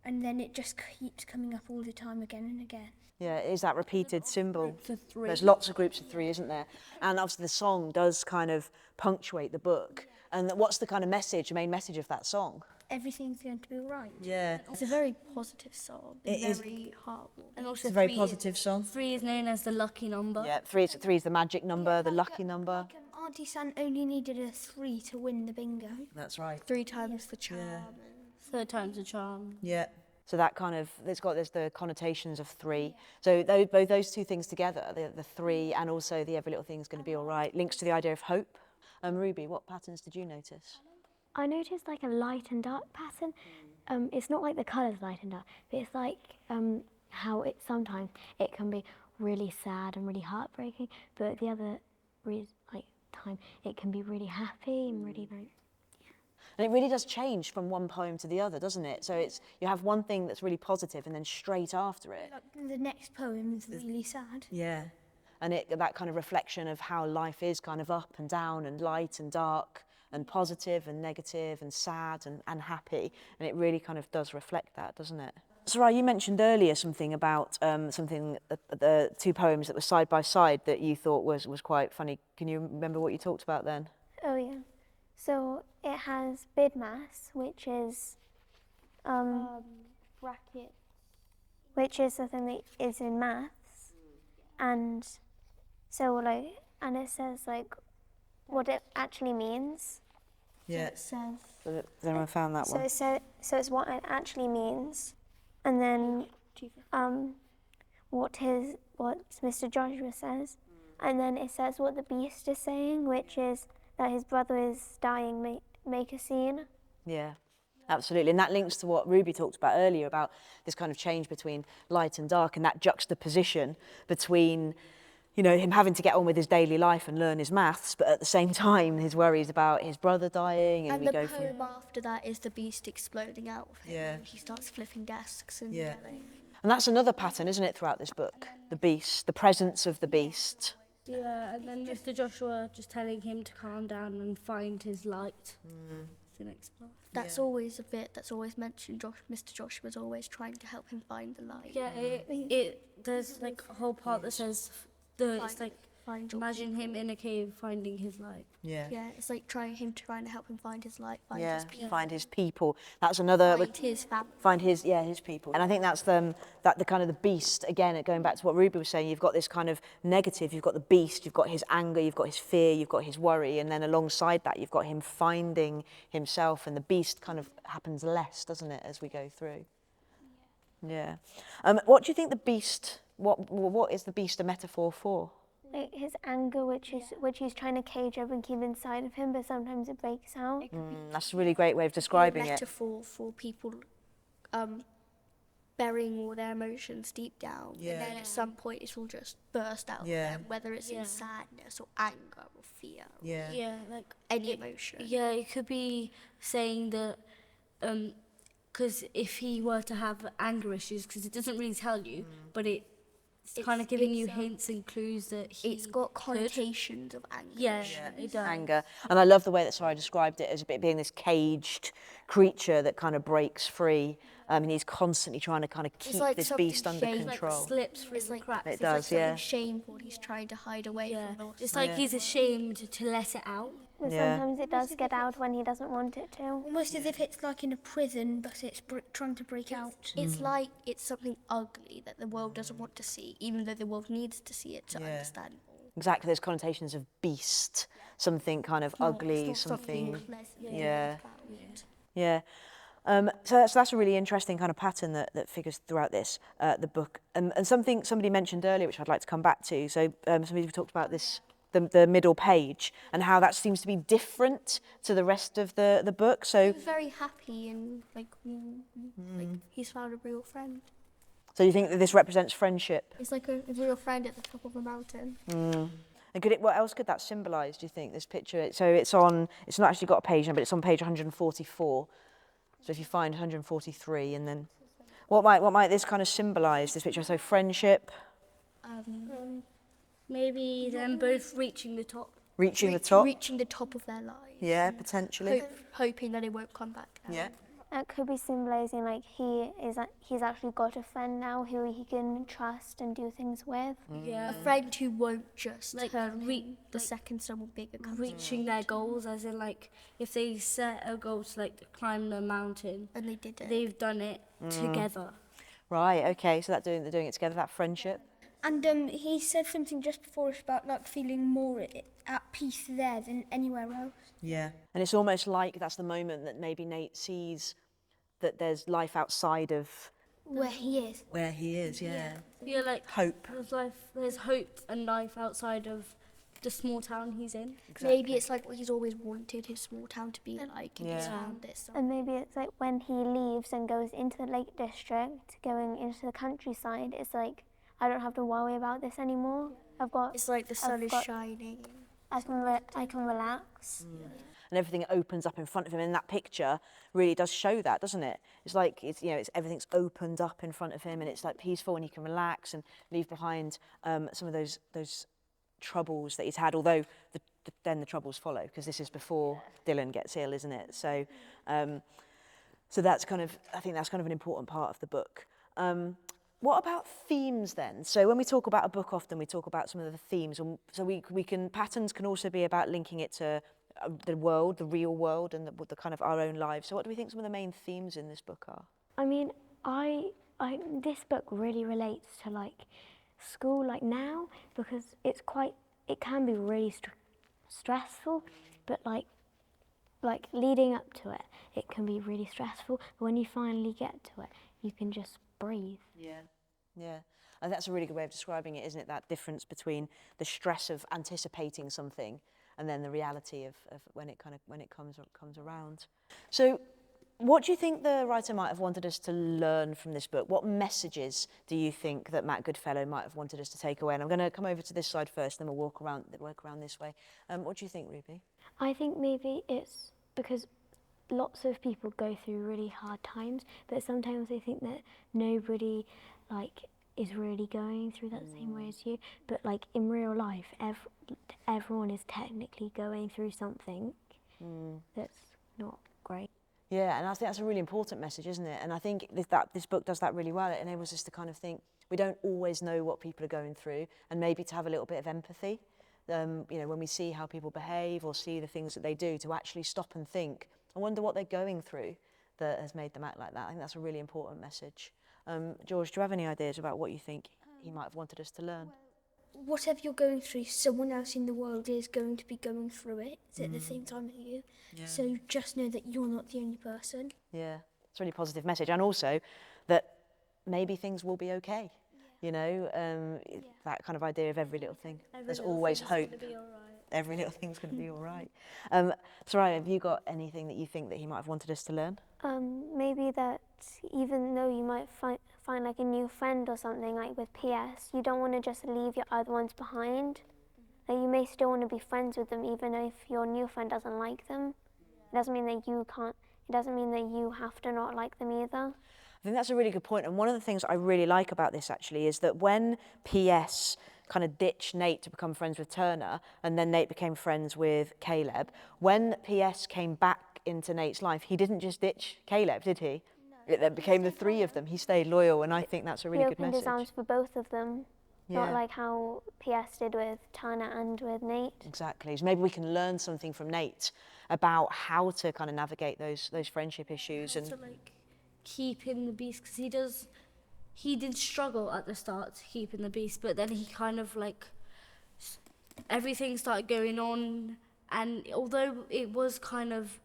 and then it just keeps coming up all the time again and again. Yeah, it is that repeated symbol. Groups of 3. There's lots of groups of 3, isn't there? And obviously the song does kind of punctuate the book. And what's the kind of message, the main message of that song? Everything's going to be all right. Yeah. It's a very positive song. It is. Very heartwarming. And also It's a very 3 positive song. 3 is known as the lucky number. Yeah, 3 is the magic number, the lucky number. Auntie San only needed a 3 to win the bingo. That's right. 3 times the charm. Yeah. 3rd time's a charm. Yeah. So that kind of, there's the connotations of 3. So both those two things together, the 3 and also the every little thing's going to be all right, links to the idea of hope. Ruby, what patterns did you notice? I noticed like a light and dark pattern. It's not like the colours light and dark, but it's like how it sometimes it can be really sad and really heartbreaking, but the other time it can be really happy and really like. And it really does change from one poem to the other, doesn't it? So you have one thing that's really positive and then straight after it. Like the next poem is really sad. Yeah. And that kind of reflection of how life is kind of up and down and light and dark positive and negative and sad and happy, and it really kind of does reflect that, doesn't it? Sarai, you mentioned earlier something about the two poems that were side by side that you thought was quite funny. Can you remember what you talked about then? Oh yeah. So it has bid mass, which is Bracket. which is something that is in maths, and so like, and it says like what it actually means. Yeah. It says. Has anyone found that one? So it's what it actually means, and then what Mr. Joshua says, and then it says what the beast is saying, which is that his brother is dying. Make a scene. Yeah, absolutely. And that links to what Ruby talked about earlier about this kind of change between light and dark, and that juxtaposition between, you know, him having to get on with his daily life and learn his maths, but at the same time his worries about his brother dying, and we the go poem through. after that is the beast exploding out of him. Yeah. He starts flipping desks and Yeah. yelling. And that's another pattern, isn't it, throughout this book? The beast, the presence of the beast. Yeah, and then Mr. Joshua just telling him to calm down and find his light. The next part. That's always a bit that's always mentioned. Mr. Joshua's always trying to help him find the light. Yeah, there's like a whole part that says it's like Find your imagine him in a cave finding his light. Yeah. Yeah, it's like trying to help him find his light, find Yeah, his people, find his people. That's another. find his family. Find his people. And I think that's the kind of the beast, again, going back to what Ruby was saying, you've got this kind of negative, you've got the beast, you've got his anger, you've got his fear, you've got his worry, and then alongside that you've got him finding himself, and the beast kind of happens less, doesn't it, as we go through? Yeah. What do you think the beast, what is the beast a metaphor for? Like his anger, which he's trying to cage up and keep inside of him, but sometimes it breaks out. That's a really great way of describing it. Metaphor for people burying all their emotions deep down, and then at some point it will just burst out of them, whether it's in sadness or anger or fear, or Yeah, like any emotion. Yeah, it could be saying that, because if he were to have anger issues, because it doesn't really tell you, but it's kind of giving you hints and clues that It's got connotations of anger. Yeah, it does. Anger. And I love the way that Sarah described it as being this caged creature that kind of breaks free. And he's constantly trying to kind of keep like this something beast under shaped like control. Slips through It's the like cracks. It it's does, like yeah. something shameful he's trying to hide away Yeah, from. it's like he's ashamed to let it out. But Yeah. sometimes it does get out when he doesn't want it to. Almost as if it's like in a prison, but it's trying to break out. It's like it's something ugly that the world doesn't want to see, even though the world needs to see it to understand it. Exactly, there's connotations of beast, something kind of ugly, It's not something. pleasant. Yeah. Yeah. Yeah. So that's a really interesting kind of pattern that figures throughout this, the book. And something somebody mentioned earlier, which I'd like to come back to. So somebody talked about this, the middle page, and how that seems to be different to the rest of the book. So He's very happy and like he's found a real friend. So you think that this represents friendship? It's like a real friend at the top of a mountain. And what else could that symbolise, do you think, this picture? So it's not actually got a page number, but it's on page 144. So if you find 143, and then what might this kind of symbolise, this picture? So friendship, Maybe them both reaching the top. reaching the top. Reaching the top of their lives. Yeah, potentially. Hoping that it won't come back down. Yeah. It could be symbolising like he's actually got a friend now who he can trust and do things with. Yeah. A friend who won't just Like, turn the like, second someone bigger comes Reaching their goals, as in like if they set a goal to like climb the mountain, and they did it. they've done it together. Right. Okay. So they're doing it together. That friendship. And he said something just before about like feeling more at peace there than anywhere else. Yeah. And it's almost like that's the moment that maybe Nate sees that there's life outside of Where he is. where he is. Yeah. Yeah, like Hope. there's hope and life outside of the small town he's in. Maybe it's like what he's always wanted his small town to be like, and he's Yeah. found this. And maybe it's like when he leaves and goes into the Lake District, going into the countryside, it's like, I don't have to worry about this anymore. It's like the sun is got- shining. I can relax. And everything opens up in front of him. And that picture really does show that, doesn't it? It's like it's everything's opened up in front of him, and it's like peaceful, and he can relax and leave behind some of those troubles that he's had. Although then the troubles follow, because this is before Dylan gets ill, isn't it? So, so that's kind of, I think that's kind of an important part of the book. What about themes then? So when we talk about a book, often we talk about some of the themes. So patterns can also be about linking it to the world, the real world, and the kind of our own lives. So what do we think some of the main themes in this book are? I mean, this book really relates to like school, like now, because it can be really stressful, but like leading up to it, it can be really stressful. But when you finally get to it, you can just breathe. Yeah, yeah. And that's a really good way of describing it, isn't it? That difference between the stress of anticipating something and then the reality of when it comes around. So, what do you think the writer might have wanted us to learn from this book? What messages do you think that Matt Goodfellow might have wanted us to take away? And I'm going to come over to this side first, then we'll work around this way. What do you think, Ruby? I think maybe it's because lots of people go through really hard times, but sometimes they think that nobody is really going through that same way as you. But like in real life, everyone is technically going through something that's not great. Yeah, and I think that's a really important message, isn't it? And I think this book does that really well. It enables us to kind of think we don't always know what people are going through, and maybe to have a little bit of empathy. When we see how people behave or see the things that they do, to actually stop and think, I wonder what they're going through that has made them act like that. I think that's a really important message. George, do you have any ideas about what you think he might have wanted us to learn? Whatever you're going through, someone else in the world is going to be going through it at the same time as you. Yeah. So just know that you're not the only person. Yeah, it's a really positive message. And also that maybe things will be okay. That kind of idea of every little thing. There's always hope. Every little thing's going to be all right. Soraya, have you got anything that you think that he might have wanted us to learn? Maybe that even though you might find like a new friend or something, like with PS, you don't want to just leave your other ones behind. Like you may still want to be friends with them even if your new friend doesn't like them. It doesn't mean that you can't, it doesn't mean that you have to not like them either. I think that's a really good point. And one of the things I really like about this actually is that when PS kind of ditched Nate to become friends with Turner, and then Nate became friends with Caleb, when PS came back into Nate's life, he didn't just ditch Caleb, did he? No. It then became the three of them. He stayed loyal, and I think that's a really good message. He opened his arms for both of them, not like how PS did with Turner and with Nate. Exactly. So maybe we can learn something from Nate about how to kind of navigate those friendship issues. And to keeping the beast, because he did struggle at the start keeping the beast, but then he kind of everything started going on, and although it was kind of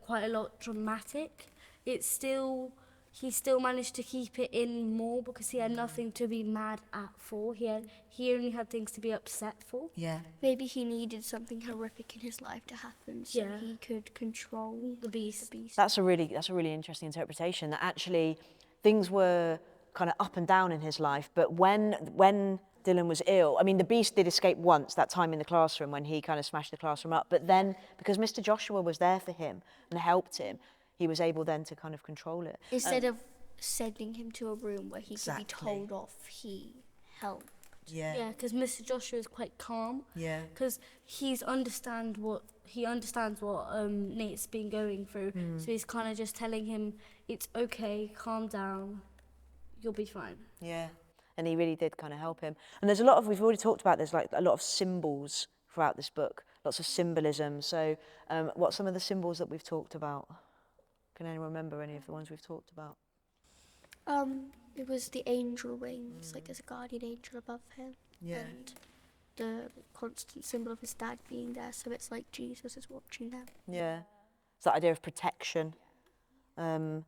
quite a lot dramatic, he still managed to keep it in more because he had nothing to be mad at for. He only had things to be upset for. Yeah. Maybe he needed something horrific in his life to happen so he could control the beast. That's a really interesting interpretation, that actually things were kind of up and down in his life, but when Dylan was ill, I mean, the beast did escape once, that time in the classroom when he kind of smashed the classroom up, but then because Mr. Joshua was there for him and helped him, he was able then to kind of control it. Instead of sending him to a room where he could be told off, he helped. Yeah, because Mr. Joshua is quite calm. Yeah. Because he understands what Nate's been going through, so he's kind of just telling him, it's okay, calm down, you'll be fine. Yeah, and he really did kind of help him. And there's we've already talked about, there's a lot of symbols throughout this book, lots of symbolism. So what's some of the symbols that we've talked about? Can anyone remember any of the ones we've talked about? It was the angel wings, there's a guardian angel above him. Yeah. And the constant symbol of his dad being there, so it's like Jesus is watching them. Yeah. It's that idea of protection. And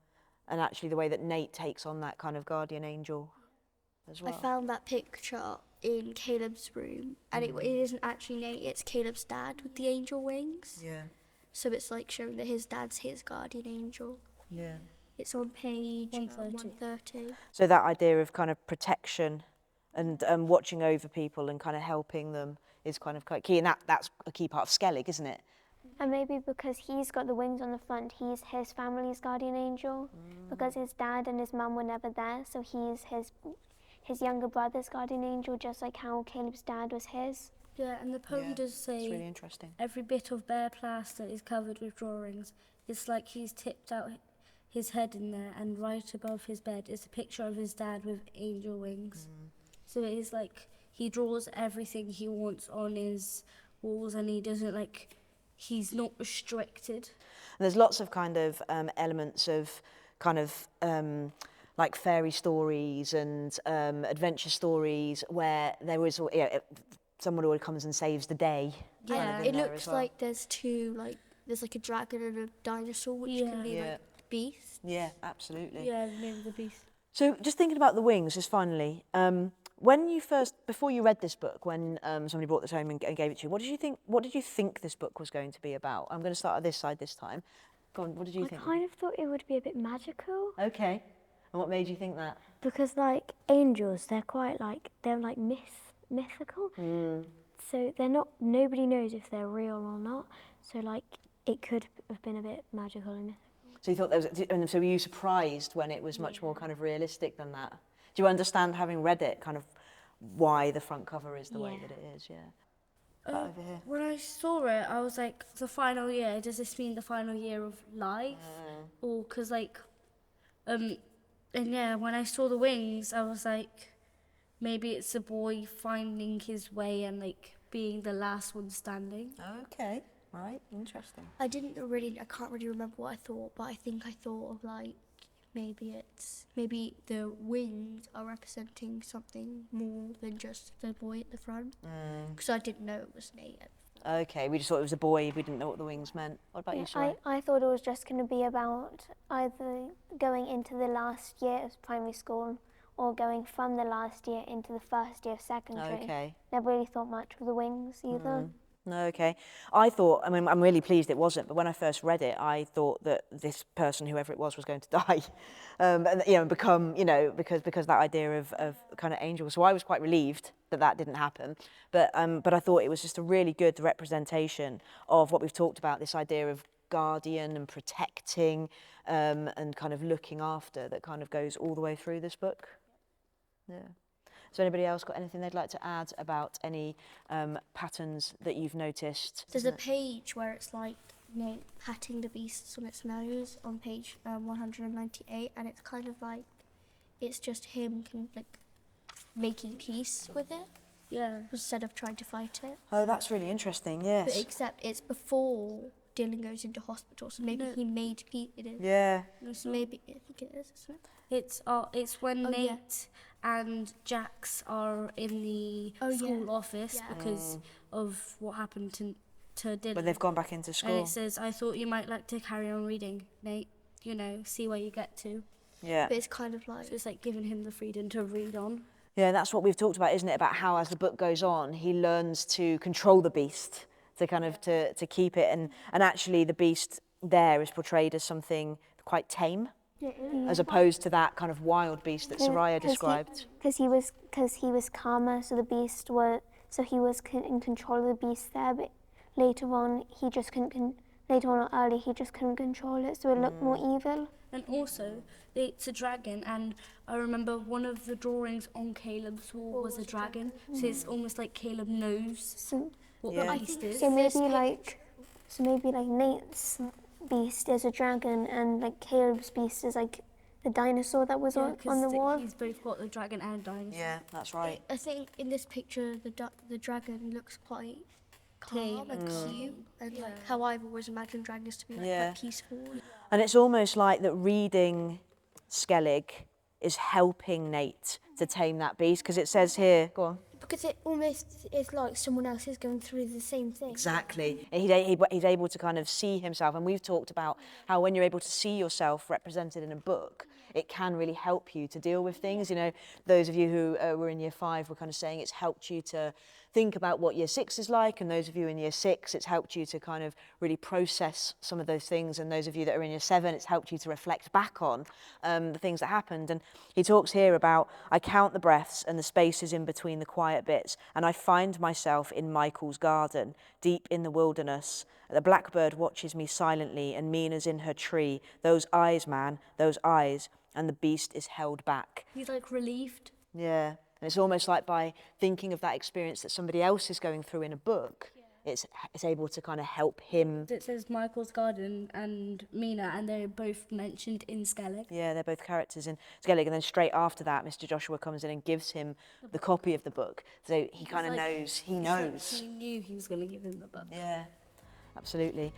actually the way that Nate takes on that kind of guardian angel as well. I found that picture in Caleb's room, and it isn't actually Nate, it's Caleb's dad with the angel wings. Yeah. So it's showing that his dad's his guardian angel. Yeah. It's on page 130. So that idea of kind of protection and watching over people and kind of helping them is kind of quite key, and that's a key part of Skellig, isn't it? And maybe because he's got the wings on the front, he's his family's guardian angel. Because his dad and his mum were never there, so he's his younger brother's guardian angel, just like how Caleb's dad was his. Yeah, and the poem does say, It's really interesting. every bit of bare plaster is covered with drawings. It's like he's tipped out his head in there, and right above his bed is a picture of his dad with angel wings. So it is like he draws everything he wants on his walls, and he doesn't he's not restricted. And there's lots of kind of elements of kind of like fairy stories and adventure stories where there was, someone always comes and saves the day. Yeah. It looks like there's two, there's like a dragon and a dinosaur, which can be like beasts. Yeah, absolutely. Yeah, the name of the beast. So just thinking about the wings, just finally, before you read this book, when somebody brought this home and gave it to you, what did you think this book was going to be about? I'm going to start at this side this time. Go on, what did you think? I kind of thought it would be a bit magical. Okay. And what made you think that? Because angels, they're quite mythical. So they're not, nobody knows if they're real or not. So it could have been a bit magical and mythical. So you thought there was, and so were you surprised when it was much more kind of realistic than that? Do you understand, having read it, kind of why the front cover is the way that it is? Yeah. Over here. When I saw it, I was like, the final year, does this mean the final year of life? Or, because and yeah, when I saw the wings, I was like, maybe it's a boy finding his way and being the last one standing. Okay. Right. Interesting. I can't really remember what I thought, but I think I thought of maybe the wings are representing something more than just the boy at the front. Because I didn't know it was Nate. Okay, we just thought it was a boy. We didn't know what the wings meant. What about you, Shirley? I thought it was just going to be about either going into the last year of primary school or going from the last year into the first year of secondary. Okay. Never really thought much of the wings either. No, okay. I'm really pleased it wasn't, but when I first read it, I thought that this person, whoever it was going to die, and become, because that idea of kind of angel. So I was quite relieved that didn't happen. But I thought it was just a really good representation of what we've talked about, this idea of guardian and protecting, and kind of looking after, that kind of goes all the way through this book. Yeah. So anybody else got anything they'd like to add about any patterns that you've noticed? There's a page where it's Nate patting the beast on its nose on page 198, and it's kind of it's just him making peace with it. Yeah. Instead of trying to fight it. Oh, that's really interesting, yes. But except it's before Dylan goes into hospital, so maybe he made peace. It is. Yeah. So maybe, I think it is, isn't it? It's when Nate and Jax are in the school office because of what happened to Dylan. When they've gone back into school. And it says, I thought you might like to carry on reading, Nate. See where you get to. Yeah. But it's kind of So it's giving him the freedom to read on. Yeah, that's what we've talked about, isn't it? About how, as the book goes on, he learns to control the beast, to kind of to keep it, and actually the beast there is portrayed as something quite tame, as opposed to that kind of wild beast that Soraya described. Because he was calmer, so he was in control of the beast there, but later on he just couldn't control it, so it looked more evil. And also, it's a dragon, and I remember one of the drawings on Caleb's wall was a dragon, so it's almost like Caleb knows what the beast is. So maybe Nate's beast is a dragon, and Caleb's beast is the dinosaur that was on the wall. He's both got the dragon and dinosaur. Yeah, that's right. I think in this picture the dragon looks quite calm and cute, and how I've always imagined dragons to be quite peaceful. And it's almost like that reading Skellig is helping Nate to tame that beast, because it says here, go on. Because it almost is like someone else is going through the same thing. Exactly. He's able to kind of see himself, and we've talked about how when you're able to see yourself represented in a book, it can really help you to deal with things. Those of you who were in year 5 were kind of saying it's helped you to think about what year 6 is like, and those of you in year 6, it's helped you to kind of really process some of those things, and those of you that are in year 7, it's helped you to reflect back on the things that happened. And he talks here about, I count the breaths and the spaces in between the quiet bits, and I find myself in Michael's garden, deep in the wilderness. The blackbird watches me silently, and Mina's in her tree. Those eyes, man, those eyes, and the beast is held back. He's relieved. Yeah. And it's almost like by thinking of that experience that somebody else is going through in a book, it's able to kind of help him. It says Michael's Garden and Mina, and they're both mentioned in Skellig. Yeah, they're both characters in Skellig, and then straight after that, Mr. Joshua comes in and gives him the copy of the book. So he kind of knows, he knows. He knew he was going to give him the book. Yeah, absolutely.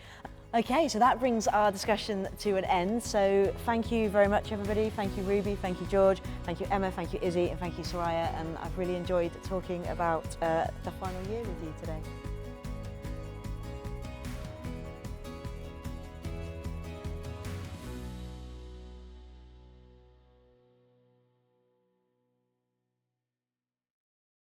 Okay, so that brings our discussion to an end. So thank you very much, everybody. Thank you, Ruby. Thank you, George. Thank you, Emma. Thank you, Izzy. And thank you, Soraya. And I've really enjoyed talking about the final year with you today.